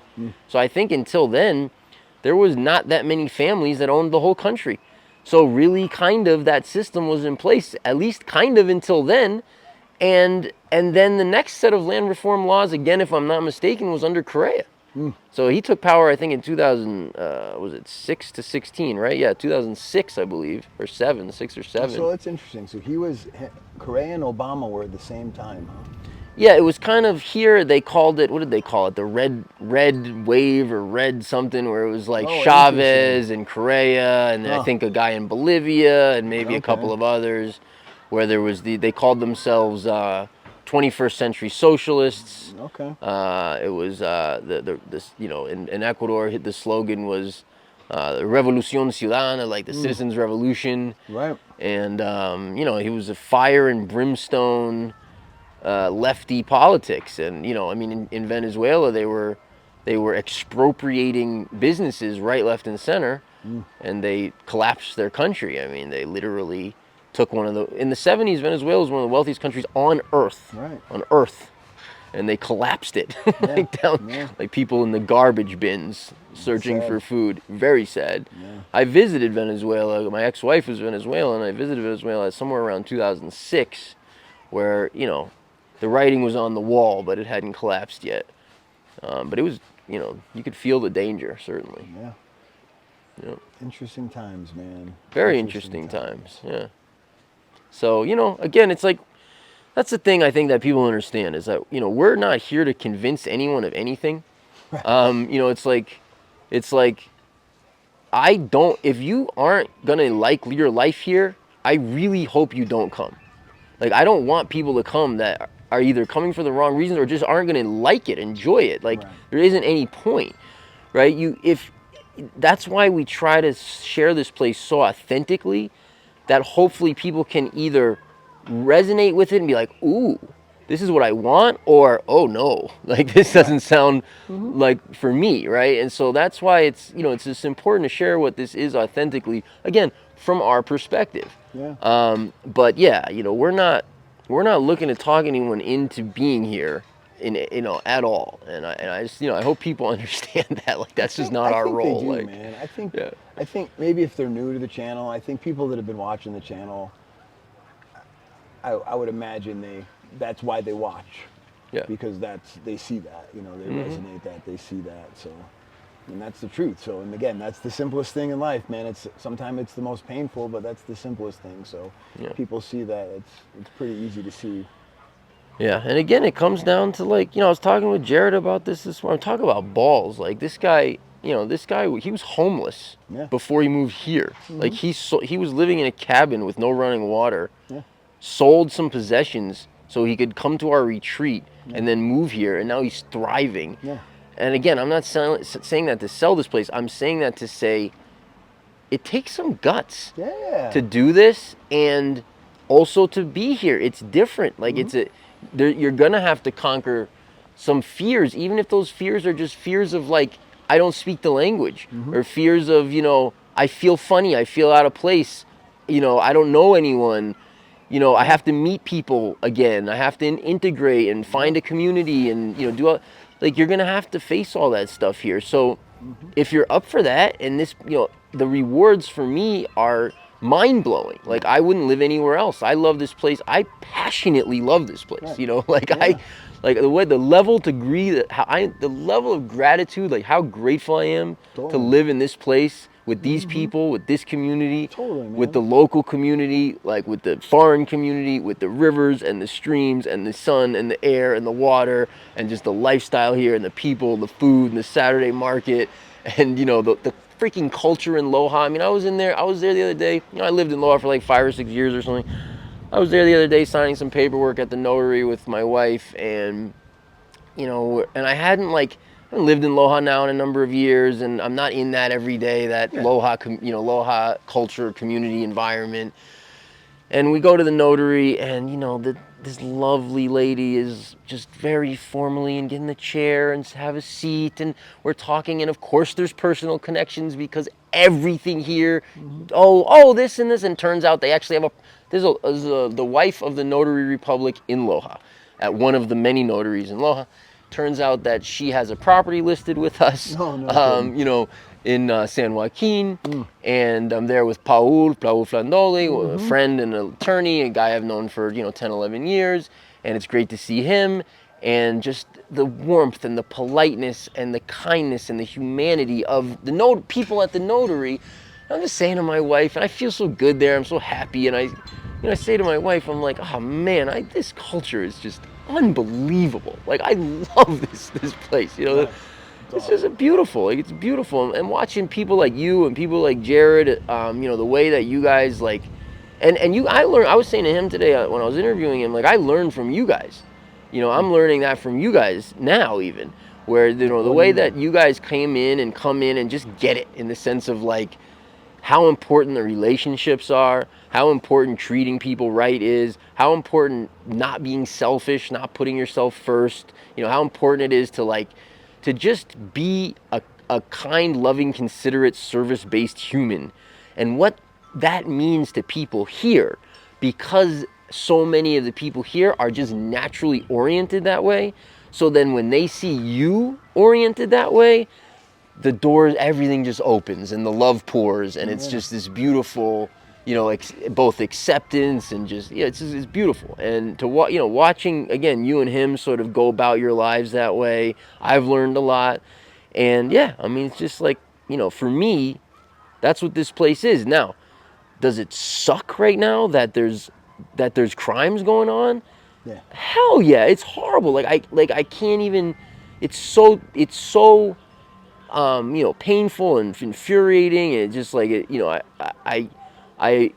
So I think until then, there was not that many families that owned the whole country. So really kind of that system was in place, at least kind of until then. And then the next set of land reform laws, again, if I'm not mistaken, was under Correa. So he took power, I think, in 6 to 16, right? Yeah, 2006, I believe, or 6 or 7. So that's interesting. So Correa and Obama were at the same time, huh? Yeah, it was kind of here. They called it. What did they call it? The red wave or red something, where it was like Oh, interesting. Chavez and Correa, and I Huh. think a guy in Bolivia, and maybe a Okay. couple of others, where there was they called themselves 21st century socialists. Okay. It was the this in Ecuador the slogan was Revolución Ciudadana, like the citizens' revolution, Right. and he was a fire and brimstone lefty politics. And I mean, in Venezuela they were expropriating businesses right, left, and center, and they collapsed their country. I mean, they literally took one of the in the 70s. Venezuela was one of the wealthiest countries on earth, Right. and they collapsed it Yeah. like down, Yeah. like people in the garbage bins searching Sad. for food. Very sad. Yeah. I visited Venezuela. My ex-wife was Venezuelan. I visited Venezuela somewhere around 2006, where the writing was on the wall, but it hadn't collapsed yet. But it was, you could feel the danger, certainly. Yeah. Yeah. Interesting times, man. Very interesting times. Yeah. So, again, it's like, that's the thing I think that people understand is that, we're not here to convince anyone of anything. It's like, if you aren't going to like your life here, I really hope you don't come. Like, I don't want people to come that are either coming for the wrong reasons or just aren't going to like it, enjoy it. Like, Right. there isn't any point, right? That's why we try to share this place so authentically that hopefully people can either resonate with it and be like, ooh, this is what I want, or, oh no, like this doesn't sound like for me, right? And so that's why it's just important to share what this is authentically, again, from our perspective. Yeah. But yeah, we're not looking to talk anyone into being here at all. And I just I hope people understand that, like, that's just not I our think role. they do, Like, man. yeah. I think maybe if they're new to the channel, I think people that have been watching the channel, I would imagine that's why they watch. Yeah. Because they see that, they resonate that, they see that. So, and that's the truth. So, and again, that's the simplest thing in life, man. Sometimes it's the most painful, but that's the simplest thing. So, Yeah. people see that. It's pretty easy to see. Yeah, and again, it comes down to, like, I was talking with Jared about this morning. I'm talking about balls. Like, this guy, he was homeless Yeah. before he moved here. Like, he was living in a cabin with no running water, Yeah. sold some possessions so he could come to our retreat and then move here, and now he's thriving. Yeah. And again, I'm not saying that to sell this place. I'm saying that to say it takes some guts Yeah. to do this, and also to be here. It's different. Like, you're gonna have to conquer some fears, even if those fears are just fears of, like, I don't speak the language, or fears of, I feel funny, I feel out of place, I don't know anyone, I have to meet people again, I have to integrate and find a community, and like, you're gonna have to face all that stuff here. So if you're up for that, and this, the rewards for me are mind-blowing. Like, I wouldn't live anywhere else. I love this place. I passionately love this place. Right. Like, Yeah. the level of gratitude, like how grateful I am to Totally. live in this place with these people, with this community, Totally, man. with the local community, like with the foreign community, with the rivers and the streams and the sun and the air and the water, and just the lifestyle here, and the people, the food, and the Saturday market, and the freaking culture in Loja. I mean, I was there the other day. I lived in Loja for like 5 or 6 years or something. I was there the other day signing some paperwork at the notary with my wife, and and I hadn't lived in Loja now in a number of years, and I'm not in that every day, that Loja Loja culture, community, environment. And we go to the notary, and this lovely lady is just very formally and get in the chair and have a seat, and we're talking, and of course there's personal connections because everything here, this and this, and turns out they actually have the wife of the Notary Republic in Loja, at one of the many notaries in Loja. Turns out that she has a property listed with us. No kidding. In San Joaquin, and I'm there with Paul Flandoli, a friend and an attorney, a guy I've known for 10, 11 years, and it's great to see him, and just the warmth and the politeness and the kindness and the humanity of the people at the notary. I'm just saying to my wife, and I feel so good there, I'm so happy, and I say to my wife, I'm like, oh man, this culture is just unbelievable. Like, I love this place. You know, Right. it's just beautiful. Like, it's beautiful. And watching people like you and people like Jared, you know, the way that you guys like, and you, I learned. I was saying to him today when I was interviewing him, like, I learned from you guys. You know, I'm learning that from you guys now, even where, you know, the What do way you that mean? you guys come in and just get it, in the sense of like how important the relationships are, how important treating people right is, how important not being selfish, not putting yourself first, you know, how important it is to like, to just be a kind, loving, considerate, service-based human, and what that means to people here, because so many of the people here are just naturally oriented that way. So then when they see you oriented that way, the doors, everything just opens and the love pours, and it's Yeah. just this beautiful, you know, both acceptance and just, yeah, it's beautiful. And to you know, watching again you and him sort of go about your lives that way, I've learned a lot. And yeah, I mean, it's just like, you know, for me, that's what this place is. Now, does it suck right now that there's crimes going on? Yeah. Hell yeah, it's horrible. I can't even. It's so you know, painful and infuriating, and just like it, you know, I, I,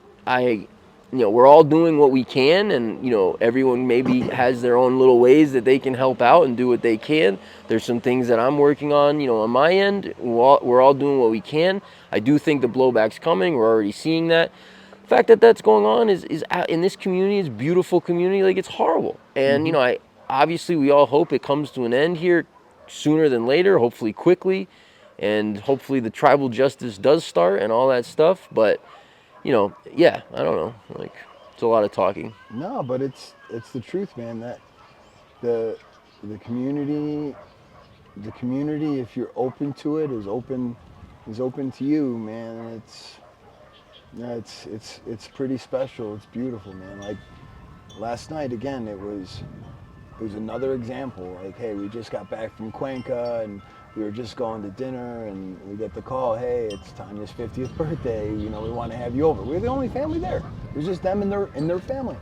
you know, we're all doing what we can, and you know, everyone maybe has their own little ways that they can help out and do what they can. There's some things that I'm working on, you know, on my end. We're all doing what we can. I do think the blowback's coming. We're already seeing that. The fact that that's going on is out in this community, is beautiful community. Like, it's horrible, and you know, I obviously we all hope it comes to an end here sooner than later, hopefully quickly, and hopefully the tribal justice does start and all that stuff. But you know, yeah, I don't know, like, it's a lot of talking. No, but it's the truth, man. That the the community the community, if you're open to it, is open to you, man. It's yeah, it's pretty special. It's beautiful, man. Like last night again, it was another example. Like, hey, we just got back from Cuenca and we were just going to dinner and we get the call, hey, it's Tanya's 50th birthday. You know, we want to have you over. We're the only family there. It was just them and their family,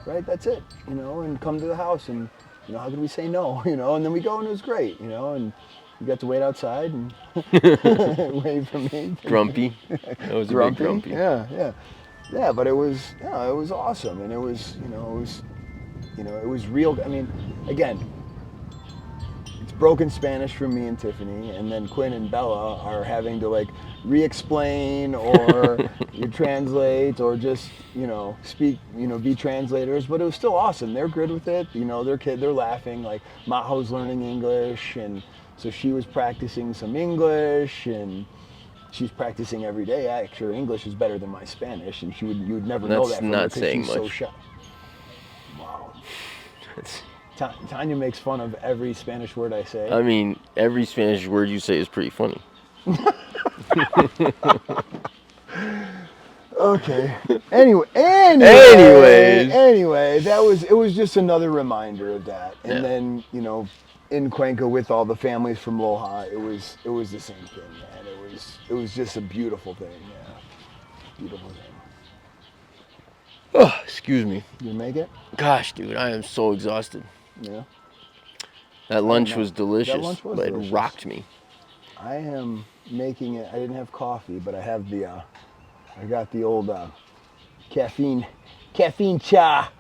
right? That's it. You know, and come to the house and you know, how could we say no? You know, and then we go and it was great. You know, and we got to wait outside and wait for me. Grumpy. That was a bit grumpy. Yeah, yeah, yeah. But it was awesome, and it was real. I mean, again, it's broken Spanish from me and Tiffany, and then Quinn and Bella are having to like re-explain or you translate or just speak, be translators. But it was still awesome. They're good with it. You know, they're laughing. Like Maho's learning English, and so she was practicing some English, and she's practicing every day. Actually, her English is better than my Spanish, and you would never know That's that from her not because saying she's so much. shy. Wow. It's, Tanya makes fun of every Spanish word I say. I mean, every Spanish word you say is pretty funny. Okay. Anyways. Anyway, it was just another reminder of that. And Yeah. then, in Cuenca with all the families from Loja, it was the same thing, man. It was just a beautiful thing, yeah. Beautiful thing. Oh, excuse me. You make it? Gosh, dude, I am so exhausted. Yeah. That lunch know. was delicious, That lunch was but delicious. it rocked me. I am making it. I didn't have coffee, but I have I got the old caffeine cha.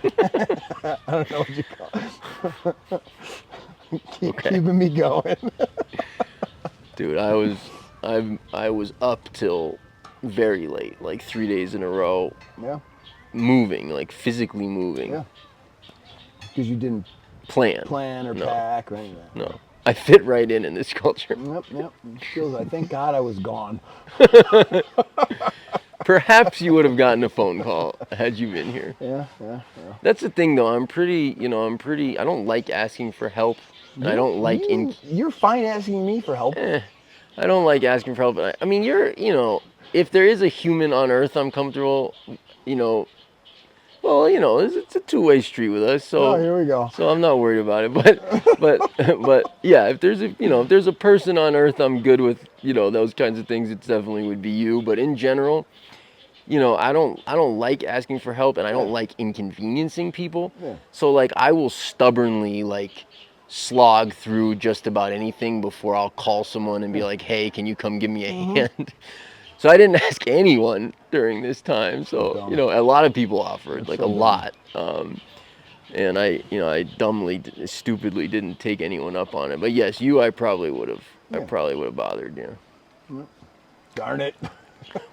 I don't know what you call it. Keeping me going. Dude, I was up till very late, like 3 days in a row, Yeah, moving, like physically moving. yeah. Because you didn't Plan plan or No. pack or anything. No, I fit right in this culture. Yep. I thank God I was gone. Perhaps you would have gotten a phone call had you been here. Yeah. That's the thing, though. I'm pretty. I don't like asking for help, and I don't like You're fine asking me for help. I don't like asking for help. I mean, if there is a human on Earth I'm comfortable, well, it's a two-way street with us. So Oh, here we go. So I'm not worried about it. But yeah, if there's a person on Earth I'm good with, those kinds of things, it definitely would be you. But in general, you know, I don't like asking for help, and I don't like inconveniencing people. Yeah. So like I will stubbornly like slog through just about anything before I'll call someone and be like, "Hey, can you come give me a hand?" So I didn't ask anyone during this time. So, dumb. you know, a lot of people offered, That's like so a dumb. lot. And I dumbly, stupidly didn't take anyone up on it. But yes, I probably would have. I Yeah. probably would have bothered. Yeah. Darn it.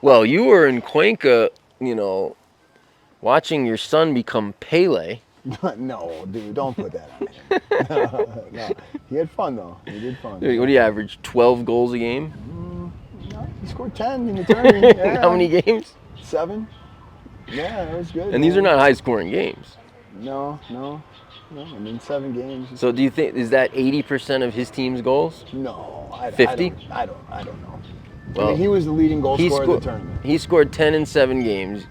Well, you were in Cuenca, you know, watching your son become Pele. No, dude, don't put that on him. No, he had fun though. He did fun. What do you average? 12 goals a game? No, he scored 10 in the tournament. Yeah. How many games? 7. Yeah, that was good. And these are man. not high-scoring games. No. I mean, 7 games. So do you think is that 80% of his team's goals? No, 50? I don't know. Well, I mean, he was the leading goal he scorer of scored. the tournament. He scored 10 in 7 games.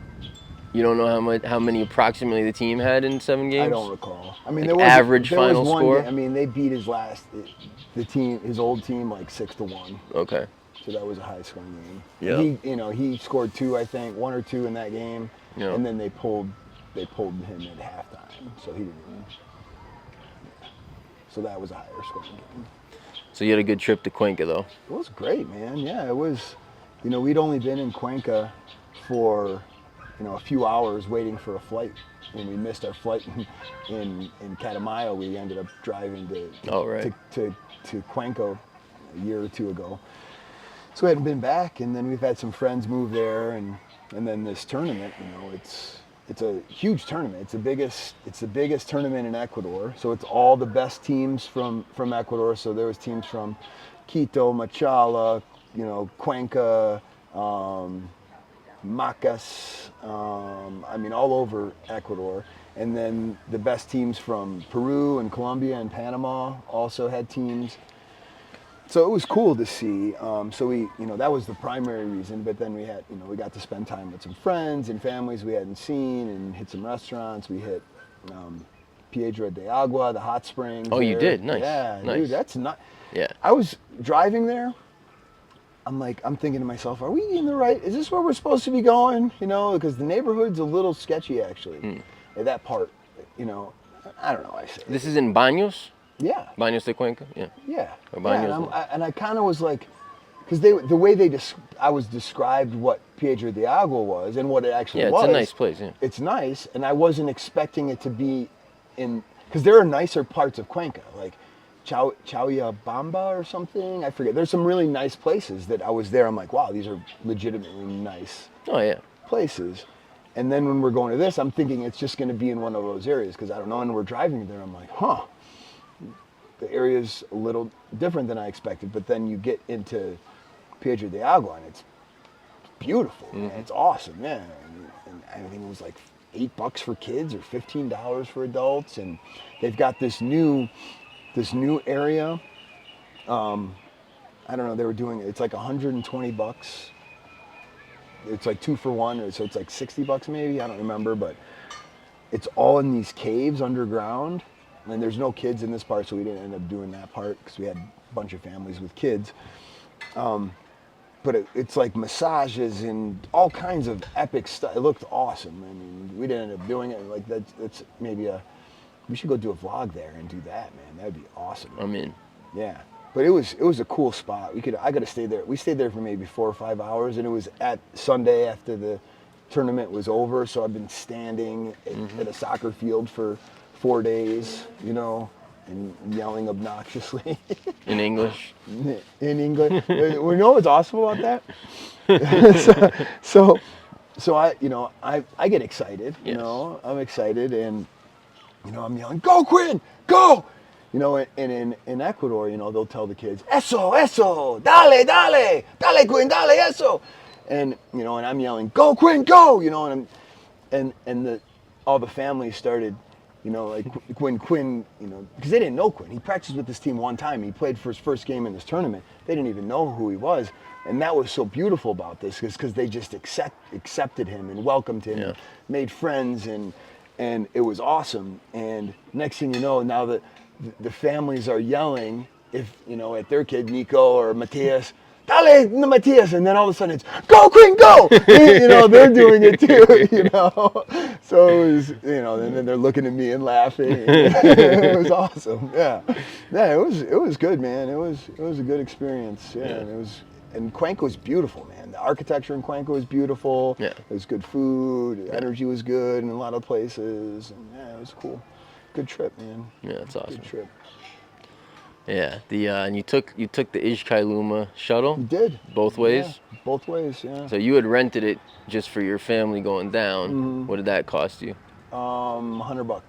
You don't know how many approximately the team had in 7 games? I don't recall. I mean, Like there was average there final was one score? I mean, they beat the team, his old team, like 6-1. Okay. So that was a high scoring game. Yeah. He scored 2, I think, 1 or 2 in that game, Yeah. and then they pulled him at halftime, so he didn't. So that was a higher scoring game. So you had a good trip to Cuenca, though. It was great, man. Yeah, it was. We'd only been in Cuenca for a few hours waiting for a flight. When we missed our flight in Catamayo, we ended up driving to Cuenca a year or 2 ago. So we hadn't been back, and then we've had some friends move there, and then this tournament. It's a huge tournament. It's the biggest tournament in Ecuador. So it's all the best teams from Ecuador. So there was teams from Quito, Machala, Cuenca, Macas, all over Ecuador. And then the best teams from Peru and Colombia and Panama also had teams. So it was cool to see. So we, that was the primary reason. But then we got to spend time with some friends and families we hadn't seen, and hit some restaurants. We hit Piedra de Agua, the hot springs. Oh, you did? Nice. Yeah, nice. dude, that's not. Yeah. I was driving there. I'm thinking to myself, are we in the right? Is this where we're supposed to be going? Because the neighborhood's a little sketchy actually. That part, I don't know. This is in Baños? Yeah. Baños de Cuenca? Yeah. Yeah. Or Baños Yeah, and I kind of was like, because the way I was described what Piedra de Agua was and what it actually was. Yeah, it's a nice place. Yeah. It's nice, and I wasn't expecting it to be because there are nicer parts of Cuenca, like Vilcabamba or something. I forget. There's some really nice places that I was there. I'm like, wow, these are legitimately nice Oh, yeah. places. And then when we're going to this, I'm thinking it's just going to be in one of those areas because I don't know. And we're driving there. I'm like, huh. The area's a little different than I expected, but then you get into Piedra de Agua and it's beautiful. Man. It's awesome, yeah. And I think it was like $8 for kids or $15 for adults, and they've got this new area. I don't know. They were doing it. It's like $120. It's like 2 for 1, so it's like $60 maybe. I don't remember, but it's all in these caves underground. And there's no kids in this part, so we didn't end up doing that part because we had a bunch of families with kids. But it's like massages and all kinds of epic stuff. It looked awesome. I mean, we didn't end up doing it. Like that's maybe we should go do a vlog there and do that, man. That'd be awesome. I'm in. Yeah, but it was a cool spot. I could have stayed there. We stayed there for maybe 4 or 5 hours, and it was at Sunday after the tournament was over. So I've been standing at a soccer field for 4 days, and yelling obnoxiously. In English? In English. We know what's awesome about that? so I get excited, Yes. I'm excited, and, I'm yelling, go Quinn, go! And in Ecuador, they'll tell the kids, eso, dale, Quinn, dale, eso! And, and I'm yelling, go Quinn, go! And all the families started, like when Quinn, because they didn't know Quinn. He practiced with this team one time. He played for his first game in this tournament. They didn't even know who he was. And that was so beautiful about this, because they just accepted him and welcomed him, and made friends, and it was awesome. And next thing you know, now that the families are yelling, if, at their kid, Nico or Matias, Dale, Matias, and then all of a sudden it's, go, Queen, go! You know, they're doing it too, you know. So it was, you know, and then they're looking at me and laughing. It was awesome, yeah. Yeah, it was good, man. It was a good experience, yeah. And Cuenca was beautiful, man. The architecture in Cuenca was beautiful. Yeah. It was good food, the energy was good in a lot of places, and yeah, it was cool. Good trip, man. Yeah, that's awesome. Good trip. Yeah, and you took the Ishkailuma shuttle. You did. Both ways. Yeah, both ways, yeah. So you had rented it just for your family going down. What did that cost you? $100.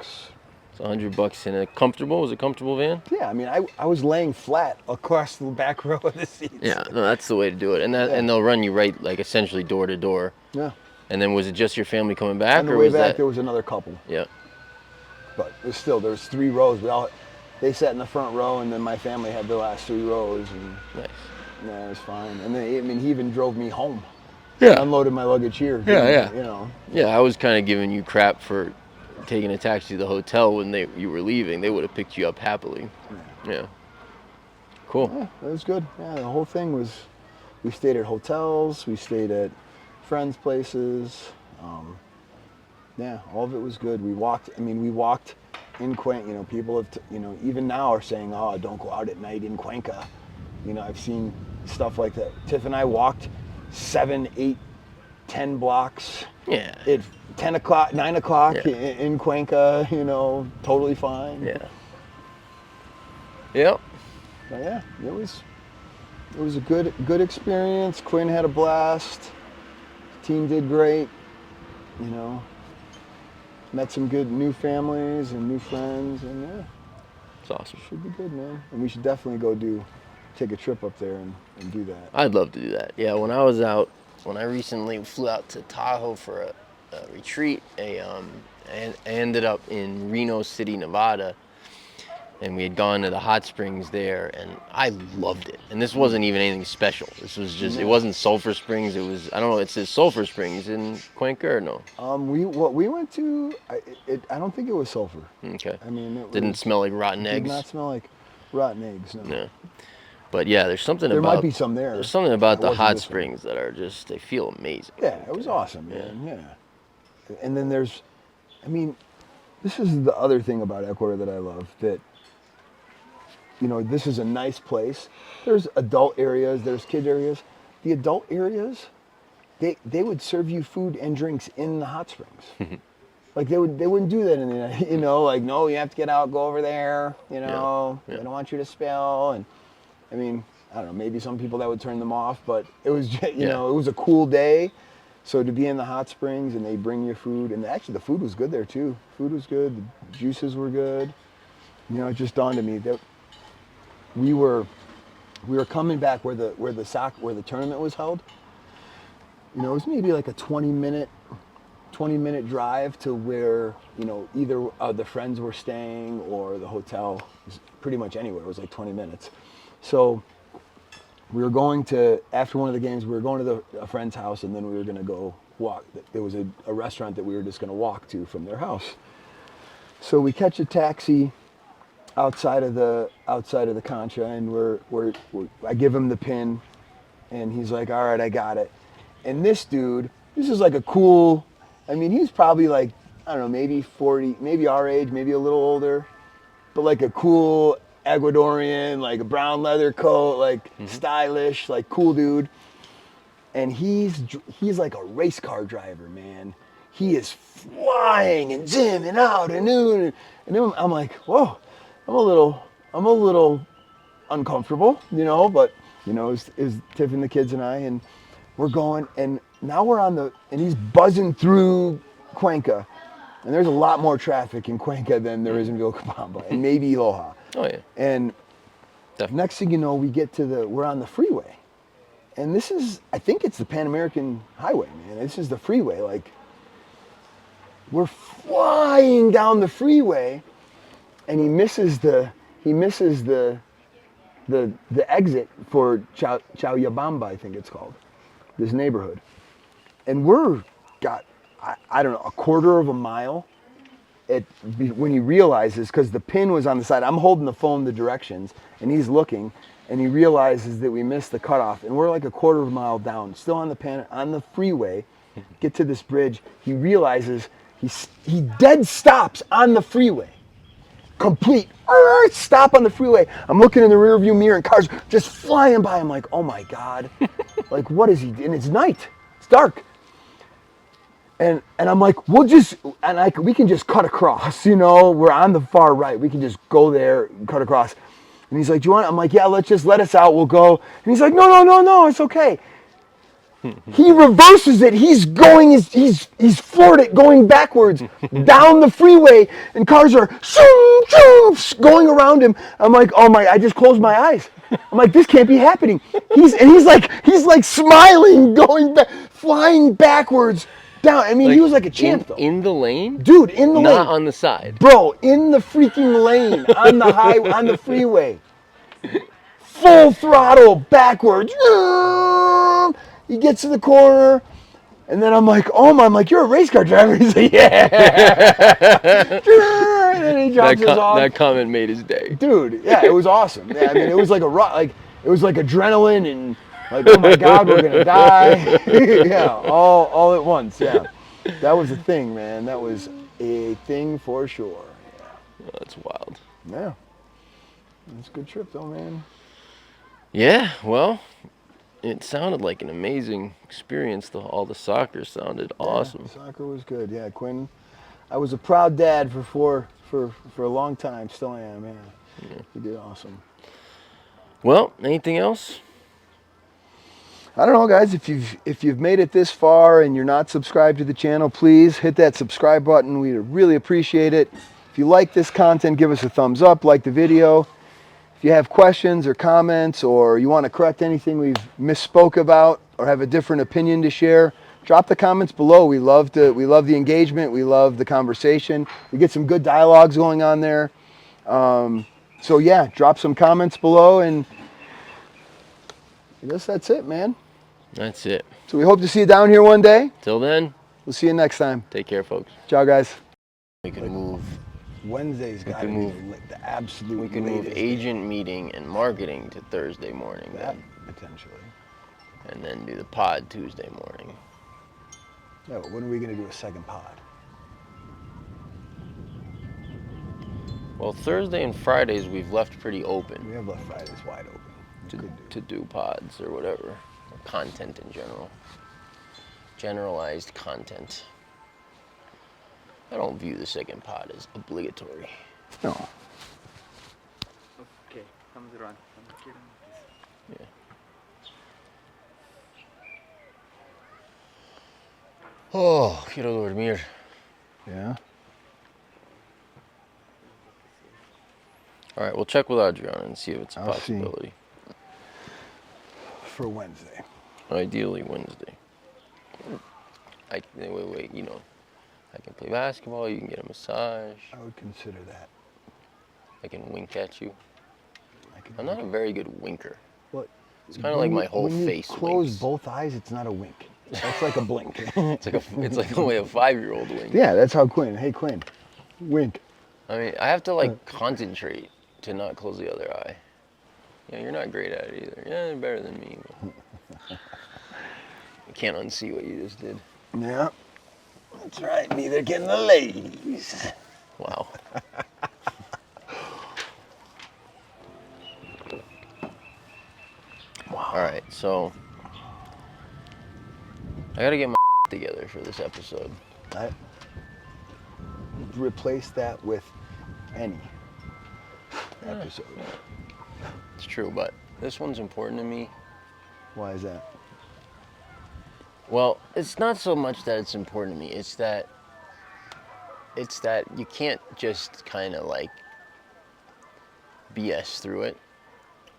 So $100 in a comfortable. Was it a comfortable van? Yeah, I mean, I was laying flat across the back row of the seats. Yeah, no, that's the way to do it. And they'll run you right, like essentially door to door. Yeah. And then was it just your family coming back, On the or way was back, that? there was another couple. Yeah. But it was still, there was 3 rows. They sat in the front row, and then my family had the last 3 rows, and Nice. yeah, it was fine. And then, I mean, he even drove me home. Yeah. Unloaded my luggage here. Yeah. You know. Yeah, I was kind of giving you crap for taking a taxi to the hotel when you were leaving. They would have picked you up happily. Yeah. Cool. Yeah, it was good. Yeah, the whole thing was, we stayed at hotels, we stayed at friends' places. Yeah, all of it was good. We walked in Cuenca. You know, people have, you know, even now are saying, oh, don't go out at night in Cuenca. You know, I've seen stuff like that. Tiff and I walked 7, 8, 10 blocks. Yeah. At 10 o'clock, 9 o'clock Yeah. in Cuenca, you know, totally fine. Yeah. Yep. But yeah, it was a good experience. Quinn had a blast. Team did great. You know, met some good new families and new friends, and yeah, It's awesome. should be good, man. And we should definitely take a trip up there and do that. I'd love to do that. Yeah, when I recently flew out to Tahoe for a retreat, and I ended up in Reno City, Nevada, and we had gone to the hot springs there, and I loved it. And this wasn't even anything special. This was just, it wasn't Sulphur Springs. It was, I don't know, it says Sulphur Springs in Cuenca or no? We went to, I don't think it was sulfur. Okay. I mean, it Didn't smell like rotten eggs? Did not smell like rotten eggs, no. No. But yeah, there's something There about, might be some there. there's something about It the wasn't hot this one. springs that are just, they feel amazing. Yeah, it was awesome, man. Yeah. And then this is the other thing about Ecuador that I love, that, you know, this is a nice place. There's adult areas, there's kid areas. The adult areas, they would serve you food and drinks in the hot springs. Like they wouldn't do that in the, you know, like, no, you have to get out, go over there, you know, Yeah. they don't want you to spill. And I mean, I don't know, maybe some people that would turn them off, but it was, you know, it was a cool day. So to be in the hot springs and they bring you food, and actually the food was good there too. Food was good, the juices were good. You know, it just dawned on me that we were coming back where the tournament was held. You know, it was maybe like a 20-minute drive to where, you know, either the friends were staying or the hotel. Was pretty much anywhere. It was like 20 minutes. So we were going to, after one of the games, we were going to a friend's house, and then we were going to go walk. There was a restaurant that we were just going to walk to from their house. So we catch a taxi outside of the concha, and I give him the pin, and he's like, all right, I got it. And this dude, this is like a cool, I mean, he's probably like, I don't know, maybe 40, maybe our age, maybe a little older, but like a cool Ecuadorian, like a brown leather coat, like stylish, like cool dude. And he's like a race car driver, man. He is flying and zooming out and then I'm like, whoa, I'm a little uncomfortable, you know, but you know, it's Tiff and the kids and I, and we're going, and now we're and he's buzzing through Cuenca, and there's a lot more traffic in Cuenca than there is in Vilcabamba, and maybe Loja. Oh yeah. And Definitely. next thing you know, we're on the freeway, and I think it's the Pan American Highway, man. This is the freeway, like we're flying down the freeway, and he misses the exit for Vilcabamba, I think it's called, this neighborhood. And I don't know, a quarter of a mile when he realizes, because the pin was on the side, I'm holding the phone, the directions, and he's looking, and he realizes that we missed the cutoff, and we're like a quarter of a mile down, still on the freeway. Get to this bridge. He realizes he dead stops on the freeway. Complete stop on the freeway. I'm looking in the rearview mirror, and cars just flying by. I'm like, oh my god, like what is he? And it's night. It's dark. And I'm like, we can just cut across, we're on the far right. We can just go there and cut across. And he's like, do you want? I'm like, yeah, let us out. We'll go. And he's like, no, it's okay. He reverses it. He's floored it going backwards down the freeway, and cars are going around him. I'm like, oh my! I just closed my eyes. I'm like, this can't be happening. He's like smiling, going back, flying backwards down. I mean, he was like a champ though. In the lane, dude, in the lane, not on the side, bro, in the freaking lane on the freeway, full throttle backwards. He gets to the corner, and then I'm like, I'm like, you're a race car driver. He's like, yeah. And then he drops us off. That comment made his day. Dude, yeah, it was awesome. Yeah, I mean, it was like it was like adrenaline and like, oh my God, we're gonna die. Yeah, all at once. Yeah, that was a thing, man. That was a thing for sure. Yeah. Oh, that's wild. Yeah, it's a good trip though, man. Yeah, well. It sounded like an amazing experience. All the soccer sounded awesome. Soccer was good. Yeah, Quinn. I was a proud dad for a long time. Still am. Yeah. You did awesome. Well, anything else? I don't know, guys. If you've made it this far and you're not subscribed to the channel, please hit that subscribe button. We really appreciate it. If you like this content, give us a thumbs up. Like the video. If you have questions or comments, or you want to correct anything we've misspoke about, or have a different opinion to share, drop the comments below. We love the engagement. We love the conversation. We get some good dialogues going on there. So yeah, drop some comments below, and I guess that's it, man. That's it. So we hope to see you down here one day. Till then, we'll see you next time. Take care, folks. Ciao, guys. We can move. Wednesday's got to be the absolute. We can move agent meeting and marketing to Thursday morning. That potentially. And then do the pod Tuesday morning. Yeah, but when are we going to do a second pod? Well, Thursday and Fridays we've left pretty open. We have left Fridays wide open. To do pods or whatever. Or content in general. Generalized content. I don't view the second pod as obligatory. No. Okay, comes around. Yeah. Oh, quiero dormir. Yeah. All right, we'll check with Adriana and see if it's a I'll possibility. See. For Wednesday. Ideally Wednesday. Wait, I can play basketball, you can get a massage. I would consider that. I can wink at you. I'm not a very good winker. What? It's kind of like my whole when face you close winks. both eyes, it's not a wink. That's like a blink. It's like the way a 5-year-old winks. Yeah, that's how Quinn. Hey, Quinn, wink. I mean, I have to concentrate to not close the other eye. Yeah, you're not great at it either. Yeah, you're better than me. But I can't unsee what you just did. Yeah, that's right. Neither can the ladies. Wow. Wow. All right, so I gotta get my together for this episode. I replace that with any episode. It's true, but this one's important to me. Why is that? Well, it's not so much that it's important to me. It's that you can't just kind of BS through it.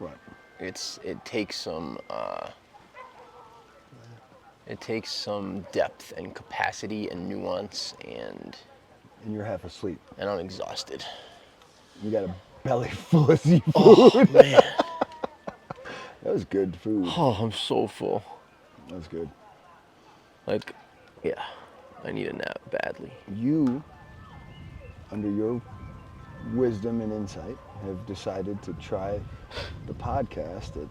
Right. It takes some depth and capacity and nuance and you're half asleep. And I'm exhausted. You got a belly full of seafood. Oh man. That was good food. Oh, I'm so full. That was good. Yeah, I need a nap badly. You, under your wisdom and insight, have decided to try the podcast at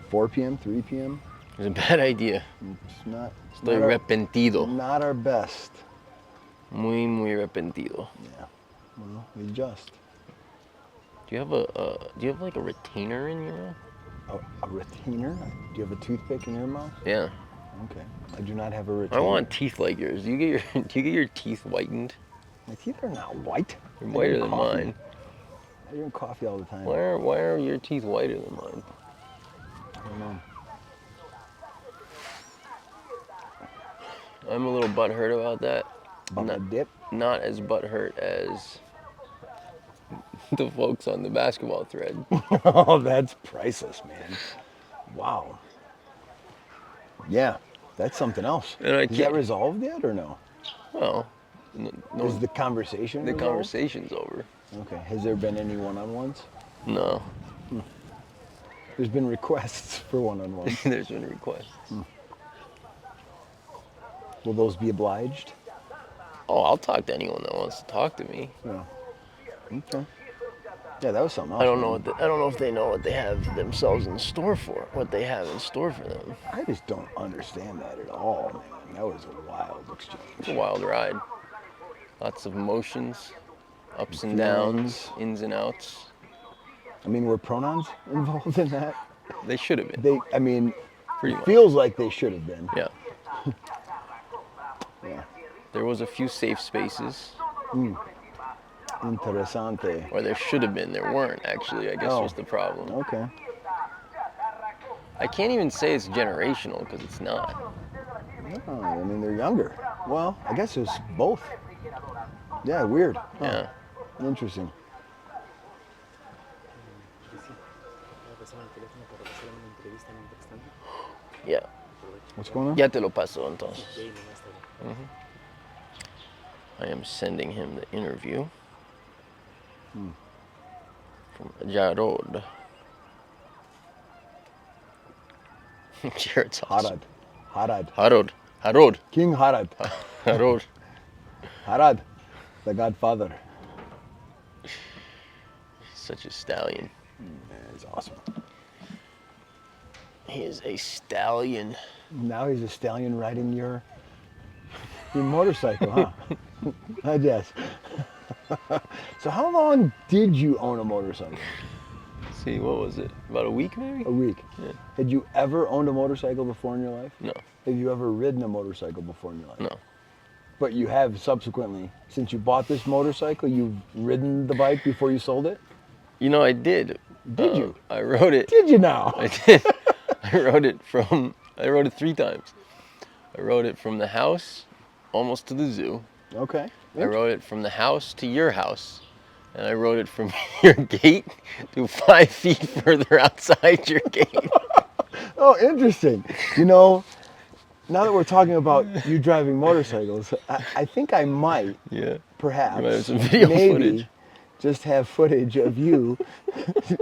4 p.m., 3 p.m.? It was a bad idea. It's not, Estoy arrepentido. not our best. Muy, muy arrepentido. Yeah, well, we adjust. Do you have like a retainer in your mouth? A retainer? Do you have a toothpick in your mouth? Yeah. Okay. I do not have a retainer. I want teeth like yours. Do you get your teeth whitened? My teeth are not white. They're whiter than mine. I drink coffee all the time. Why are your teeth whiter than mine? I don't know. I'm a little butthurt about that. About the dip? Not as butthurt as the folks on the basketball thread. Oh, that's priceless, man. Wow. Yeah, that's something else. And I Is that can't- resolved yet or no? Well, no, Is the conversation the resolved? conversation's over. Okay. Has there been any one-on-ones? No, There's been requests for one-on-ones. there's been requests. Will those be obliged? Oh, I'll talk to anyone that wants to talk to me. Yeah. Okay. Yeah, that was something else. I don't know. man. I don't know if they know what they have themselves in store for. What they have in store for them. I just don't understand that at all, man. That was a wild exchange. It's a wild ride. Lots of emotions, ups and Feelings. downs, ins and outs. I mean, were pronouns involved in that? They should have been. It Pretty much. feels like they should have been. Yeah. Yeah. There was a few safe spaces, Interessante. or there should have been. There weren't, actually. I guess Oh. was the problem. Okay. I can't even say it's generational because it's not. Oh, I mean, they're younger. Well, I guess it's both. Yeah, weird. Huh. Yeah. Interesting. Yeah. What's going on? Ya te lo paso entonces. I am sending him the interview from Jarod. Jared's awesome. Harod. King Harad. Harod. Harad, the Godfather. Such a stallion. Yeah, he's awesome. He is a stallion. Now he's a stallion riding your motorcycle, huh? I guess. So how long did you own a motorcycle? See, what was it? About a week, maybe? A week. Yeah. Had you ever owned a motorcycle before in your life? No, Have you ever ridden a motorcycle before in your life? no. But you have subsequently, since you bought this motorcycle, you've ridden the bike before you sold it? You know, I did. Did you? I rode it. Did you now? I did. I rode it 3 times. I rode it from the house almost to the zoo. Okay. I rode it from the house to your house. And I rode it from your gate to 5 feet further outside your gate. Oh, interesting. You know, now that we're talking about you driving motorcycles, I think I might, Yeah. perhaps, You might have some video maybe, footage. just have footage of you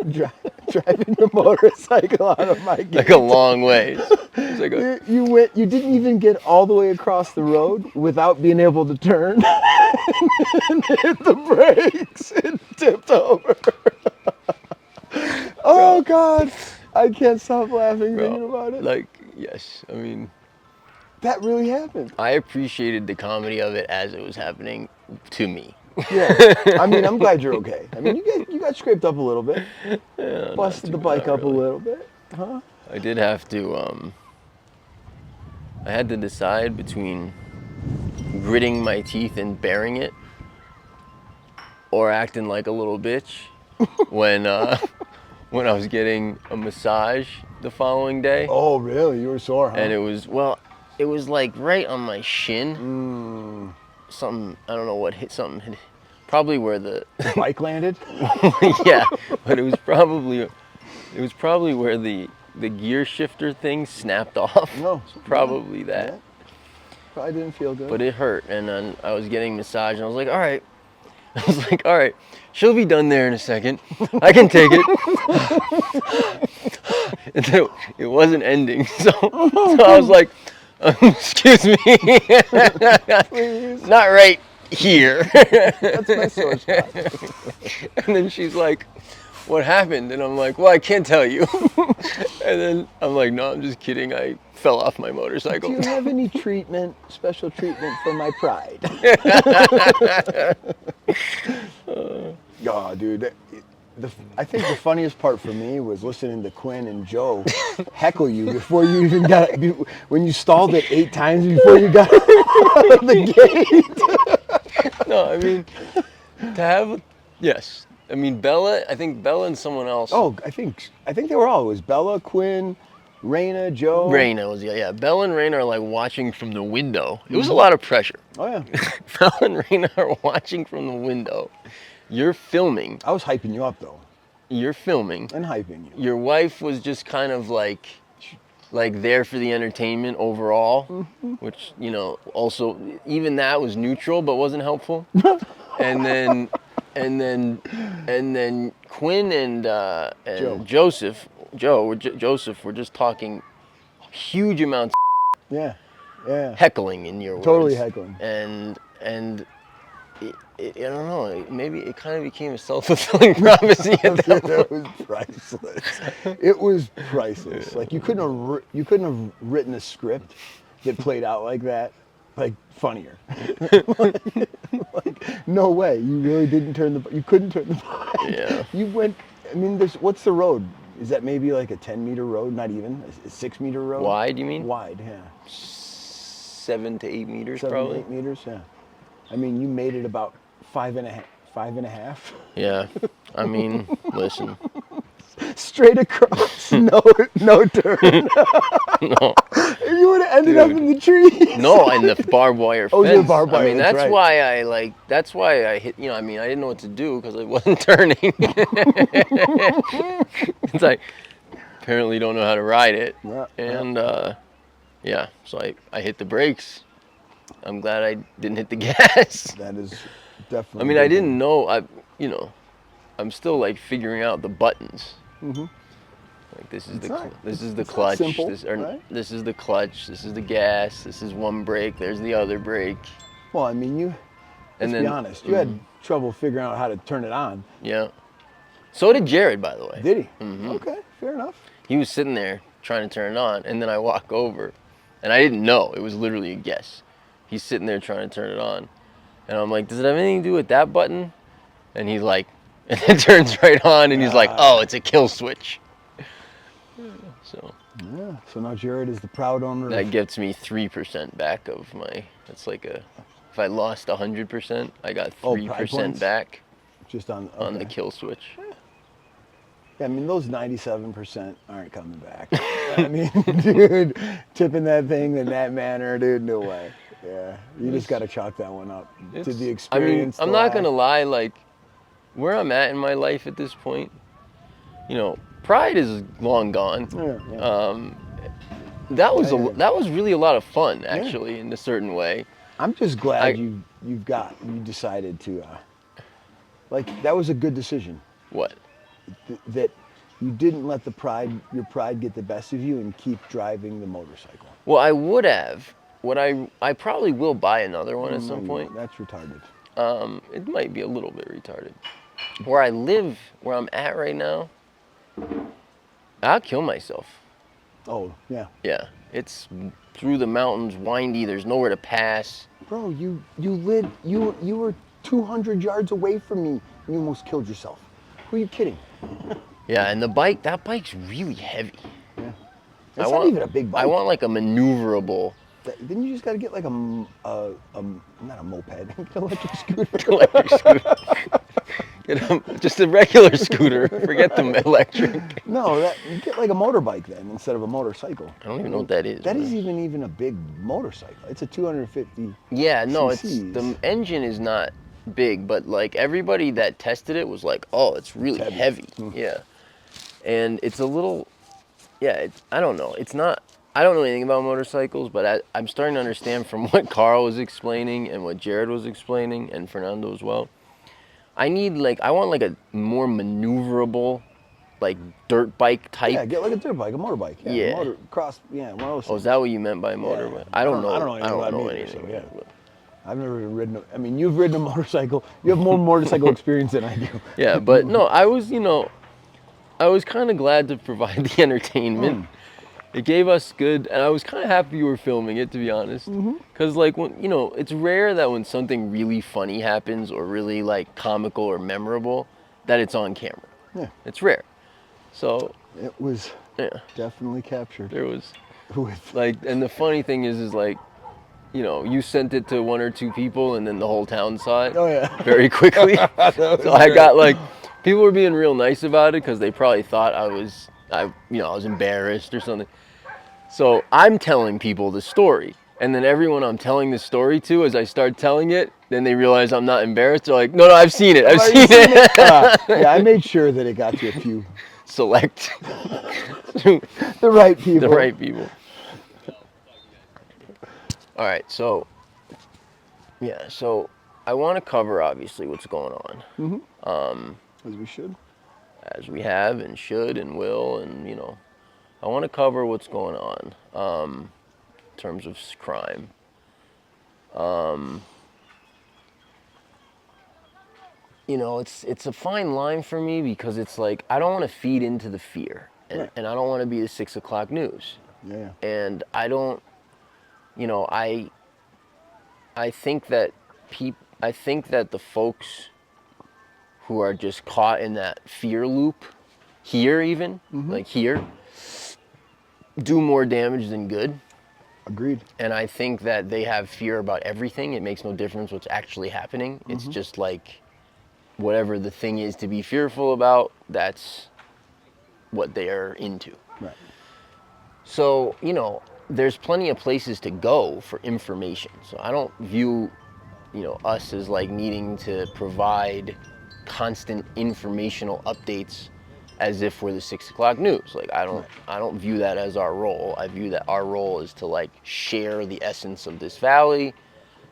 driving the motorcycle out of my gate. Like a long way. It's like a, You didn't even get all the way across the road without being able to turn and hit the brakes and tipped over. Oh God, I can't stop laughing thinking about it. like, yes. I mean, That really happened. I appreciated the comedy of it as it was happening to me. Yeah, I mean, I'm glad you're okay. I mean, you got scraped up a little bit, Yeah, busted the not bike up really. a little bit, huh? I did have to, I had to decide between gritting my teeth and bearing it or acting like a little bitch when I was getting a massage the following day. Oh, really? You were sore, huh? And it was like right on my shin. Something, I don't know what hit, something hit, probably where the, Bike landed? yeah, but it was probably where the gear shifter thing snapped off. No. Probably that. Yeah. Probably didn't feel good. But it hurt, and then I was getting massage, and I was like, all right, she'll be done there in a second. I can take it. And then it wasn't ending, so I was like, excuse me. Please. Not right. here. That's my sore spot. And then she's like, what happened? And I'm like, well, I can't tell you. And then I'm like, no, I'm just kidding. I fell off my motorcycle. Do you have any special treatment for my pride? Oh, dude. I think the funniest part for me was listening to Quinn and Joe heckle you before you even when you stalled it 8 times before you got out of the gate. No, I mean, to have, yes. I mean, I think Bella and someone else. Oh, I think they were all. It was Bella, Quinn, Raina, Joe. Raina was, yeah. Bella and Raina are like watching from the window. It was a lot of pressure. Oh, yeah. Bella and Raina are watching from the window. You're filming. I was hyping you up, though. You're filming. And hyping you. Your wife was just kind of like there for the entertainment overall, which, you know, also, even that was neutral but wasn't helpful. And then Quinn and Joseph were just talking huge amounts of Yeah. heckling in your words. Totally heckling. And I don't know, maybe it kind of became a self-fulfilling prophecy at that point. It was priceless. It was priceless. Like you couldn't have written a script that played out like that, like funnier. like no way. You really didn't you couldn't turn the Yeah. You went. I mean, what's the road? Is that maybe like a 10-meter road? Not even a 6-meter road. Wide, you mean? Wide, yeah. 7 to 8 meters, 7 probably. 8 meters, yeah. I mean, you made it about 5.5. Yeah. I mean, listen. Straight across, no turn. No. You would have ended up in the trees. No, and the barbed wire fence. Oh, the barbed wire, I mean, that's that's right. that's why I hit, you know, I mean, I didn't know what to do because I wasn't turning. It's like, apparently don't know how to ride it. Yeah, And, yeah, so I hit the brakes. I'm glad I didn't hit the gas. That is definitely. I mean, I didn't know, you know, I'm still like figuring out the buttons. Mm-hmm. Like this is It's the not clutch. simple, This right? is the clutch. This is the gas. This is one brake. There's the other brake. Well, I mean, let's be honest. You had trouble figuring out how to turn it on. Yeah. So did Jared, by the way. Did he? Mm-hmm. Okay, fair enough. He was sitting there trying to turn it on, and then I walk over, and I didn't know. It was literally a guess. He's sitting there trying to turn it on, and I'm like, "Does it have anything to do with that button?" And he's like, and it turns right on, and he's like, "Oh, it's a kill switch." So. Yeah. So now Jared is the proud owner. That gets me 3% back of my. That's like if I lost 100%, I got 3% back. Just on the kill switch. Yeah, I mean those 97% aren't coming back. I mean, dude, tipping that thing in that manner, dude, no way. Yeah, you just got to chalk that one up to the experience. I mean, I'm not gonna lie. Like, where I'm at in my life at this point, you know, pride is long gone. Yeah. That was really a lot of fun, actually, in a certain way. I'm just glad you decided to, like, that was a good decision. What? That you didn't let your pride get the best of you and keep driving the motorcycle. Well, I would have. I probably will buy another one at some point. That's retarded. It might be a little bit retarded. Where I live, where I'm at right now, I'll kill myself. Oh, yeah. Yeah, it's through the mountains, windy. There's nowhere to pass. Bro, you were 200 yards away from me and you almost killed yourself. Who are you kidding? Yeah, and that bike's really heavy. Yeah. It's not even a big bike. I want like a maneuverable. Then you just got to get like not a moped, get an electric scooter. Electric scooter. Just a regular scooter. Forget the electric. No, you get like a motorbike then instead of a motorcycle. I don't even know what that is. That isn't even a big motorcycle. It's a 250. Yeah, no, cc's. The engine is not big, but like everybody that tested it was like, oh, it's really heavy. Yeah, and it's a little. Yeah, I don't know. It's not. I don't know anything about motorcycles, but I'm starting to understand from what Carl was explaining and what Jared was explaining and Fernando as well. I want like a more maneuverable, like dirt bike type. Yeah, get like a dirt bike, a motorbike. Yeah. One of those. Oh, is that what you meant by motorbike? Yeah. I don't know. I don't know anything about know neither, anything. so, yeah. I've never ridden. I mean, you've ridden a motorcycle. You have more motorcycle experience than I do. Yeah, but no, I was, I was kind of glad to provide the entertainment. It gave us good, and I was kind of happy you were filming it, to be honest. Because, like, when, it's rare that when something really funny happens or really, like, comical or memorable, that it's on camera. Yeah, It's rare. So, it was yeah, definitely captured. there was, With like, and the funny thing is like, you sent it to one or two people, and then the whole town saw it oh yeah, very quickly. That was So I great. got, like, people were being real nice about it because they probably thought I was embarrassed or something. So I'm telling people the story, and then everyone I'm telling the story to, as I start telling it, then they realize I'm not embarrassed. They're like, no, I've seen it. I've seen it. Yeah, I made sure that it got to a few Select the right people. the right people. All right, so I want to cover obviously what's going on, As we should. as we have and should and will, and I want to cover what's going on in terms of crime. It's a fine line for me because it's like I don't want to feed into the fear, and, Right. and I don't want to be the 6 o'clock news, Yeah. and I don't, I think that I think that the folks who are just caught in that fear loop here, even like here, do more damage than good. Agreed. And I think that they have fear about everything. It makes no difference what's actually happening. It's just like whatever the thing is to be fearful about, that's what they are into. Right. So, there's plenty of places to go for information. So I don't view, us as like needing to provide constant informational updates as if we're the 6 o'clock news. Like I don't view that as our role. I view that our role is to like share the essence of this valley,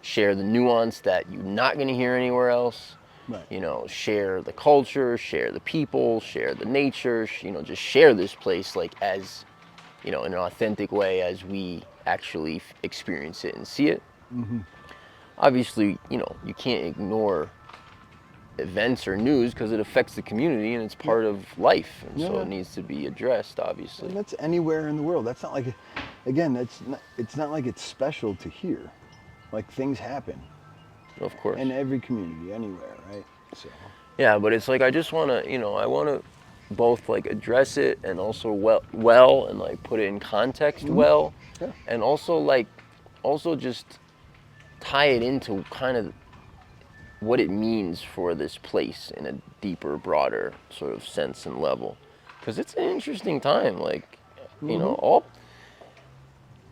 share the nuance that you're not going to hear anywhere else. Right. Share the culture, share the people, share the nature, just share this place like as, in an authentic way as we actually experience it and see it. Obviously, you can't ignore events or news because it affects the community and it's part of life, and so Yeah. it needs to be addressed, obviously. And that's anywhere in the world. That's not like, again, it's not like it's special to here. Like things happen Of course. in every community, anywhere, right? So. Yeah, but it's like I just want to, I want to both like address it and also well and like put it in context well, Yeah. and also just tie it into kind of what it means for this place in a deeper, broader sort of sense and level, because it's an interesting time. Like,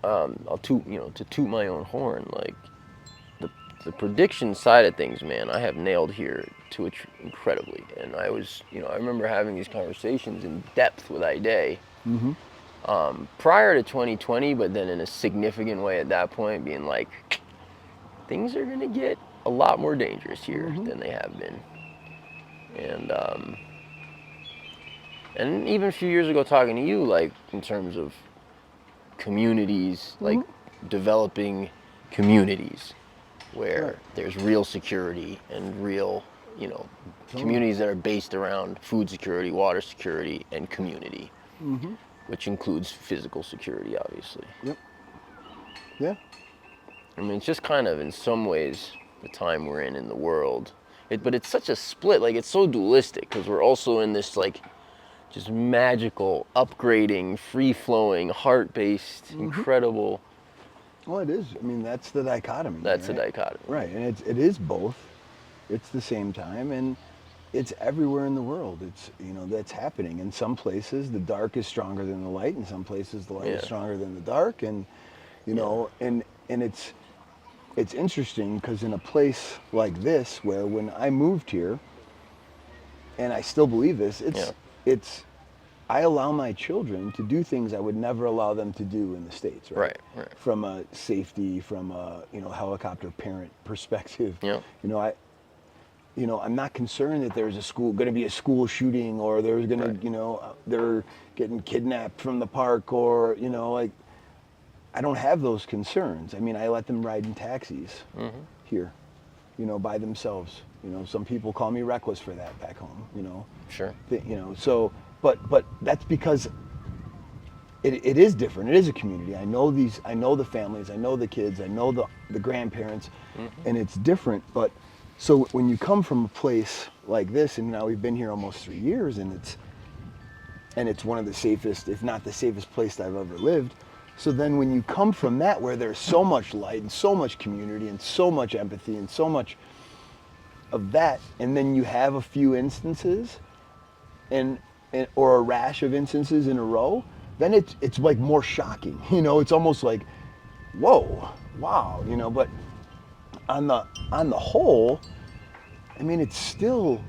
I'll toot my own horn. Like the prediction side of things, man, I have nailed here to incredibly. And I was, I remember having these conversations in depth with Ide prior to 2020, but then in a significant way at that point, being like, things are gonna get a lot more dangerous here than they have been. And even a few years ago, talking to you, like in terms of communities, like developing communities where there's real security and real, communities that are based around food security, water security, and community, which includes physical security, obviously. Yep. Yeah. I mean, it's just kind of, in some ways, the time we're in the world. But it's such a split, like it's so dualistic, because we're also in this like just magical, upgrading, free-flowing, heart-based, incredible. Well, it is. I mean, that's the dichotomy. That's right? a dichotomy. Right, and it is both. It's the same time, and it's everywhere in the world. It's that's happening. In some places, the dark is stronger than the light. In some places, the light is stronger than the dark, and and it's interesting because in a place like this, where when I moved here, and I still believe this, it's I allow my children to do things I would never allow them to do in the States, right? Right. From a safety, from a helicopter parent perspective. Yeah. I'm not concerned that there's going to be a school shooting, or there's going to, they're getting kidnapped from the park, or I don't have those concerns. I mean, I let them ride in taxis, here, by themselves. Some people call me reckless for that back home. Sure. So, but that's because it is different. It is a community. I know the families, I know the kids, I know the grandparents, and it's different. But so when you come from a place like this, and now we've been here almost 3 years, and it's one of the safest, if not the safest place I've ever lived. So then when you come from that, where there's so much light and so much community and so much empathy and so much of that, and then you have a few instances or a rash of instances in a row, then it's like more shocking. It's almost like, whoa, wow, but on the whole, I mean, it's still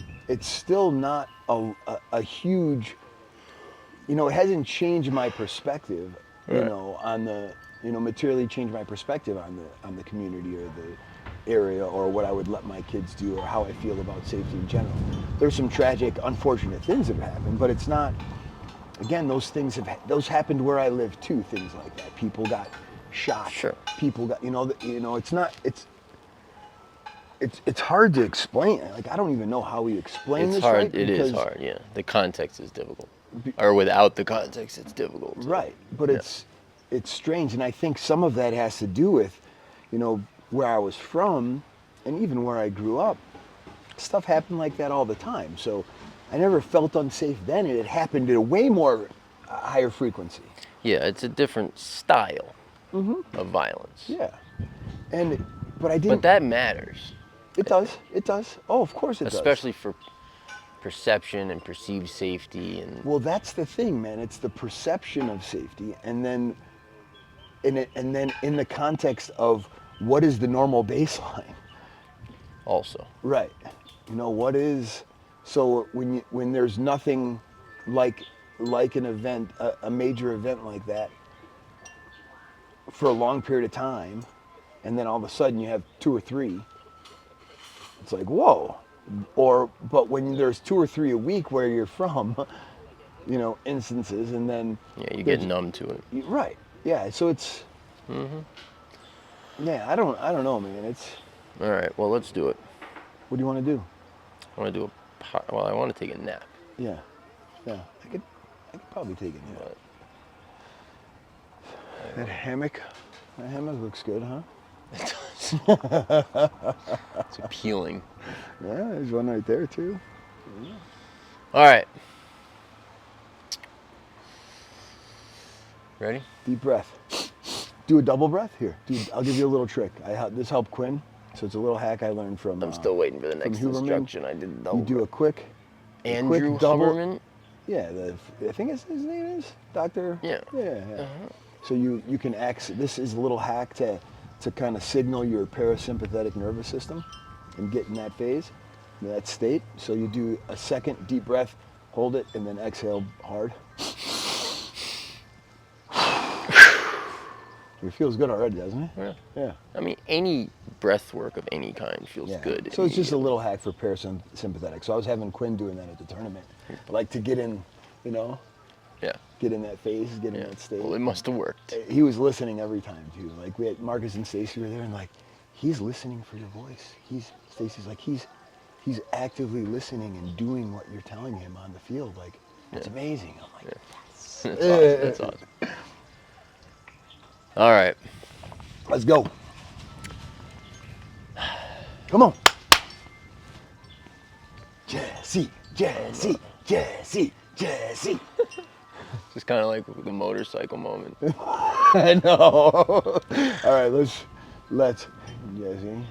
not a huge, it hasn't changed my perspective, Right. on the, materially changed my perspective on the community or the area or what I would let my kids do or how I feel about safety in general. There's some tragic, unfortunate things that have happened, but it's not, again, those happened where I live too, things like that. People got shot. Sure. People got, it's hard to explain. Like, I don't even know how we explain It's this. hard. Right? It is hard. Yeah. The context is difficult. Or without the context, it's difficult. Right. But Yeah. it's strange. And I think some of that has to do with, where I was from and even where I grew up. Stuff happened like that all the time. So I never felt unsafe then. It had happened at a way more higher frequency. Yeah, it's a different style of violence. Yeah. But I didn't. But that matters, It does. It does. Oh, of course it does. especially for perception and perceived safety and Well, that's the thing, man. It's the perception of safety, and then in the context of what is the normal baseline. also. Right. What is, so when there's nothing like an event, a major event like that for a long period of time, and then all of a sudden you have 2 or 3, it's like, whoa. But when there's 2 or 3 a week where you're from, instances, and then Yeah, you get numb to it. right. Yeah. So it's, yeah, I don't know, man. It's, All right, well, let's do it. what do you want to do? I want to do I want to take a nap. Yeah. Yeah. I could probably take it. Yeah. But That hammock looks good, huh? it does. It's appealing. Yeah, there's one right there too. All right. Ready? Deep breath. Do a double breath here. Dude, I'll give you a little trick. This helped Quinn, so it's a little hack I learned from. I'm still waiting for the next Huberman. instruction. I did double. You do a quick Andrew double- Huberman? Yeah, I think his name is Dr. Yeah. Yeah. So you can this is a little hack to kind of signal your parasympathetic nervous system and get in that phase, that state. So you do a second deep breath, hold it, and then exhale hard. It feels good already, doesn't it? Yeah. Yeah. I mean, any breath work of any kind feels Yeah. good. So it's just a immediately. little hack for parasympathetic. So I was having Quinn doing that at the tournament, like to get in, Yeah. get in that phase, get in Yeah. that state. Well, it must have worked. He was listening every time too. Like we had Marcus and Stacy were there, and like he's listening for your voice. Stacy's like he's actively listening and doing what you're telling him on the field. Like it's amazing. I'm like, That's awesome. That's awesome. All right. let's go. Come on. Jesse. Just kind of like the motorcycle moment. I know. All right, let's. Jesse.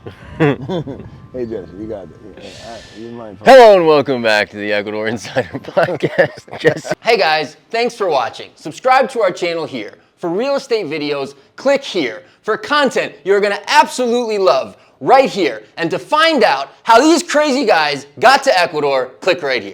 Hey, Jesse, you got it. Yeah, you mind? Hello and welcome back to the Ecuador Insider podcast. Jesse. Hey guys, thanks for watching. Subscribe to our channel here. For real estate videos, click here. For content you're gonna absolutely love, right here. And to find out how these crazy guys got to Ecuador, click right here.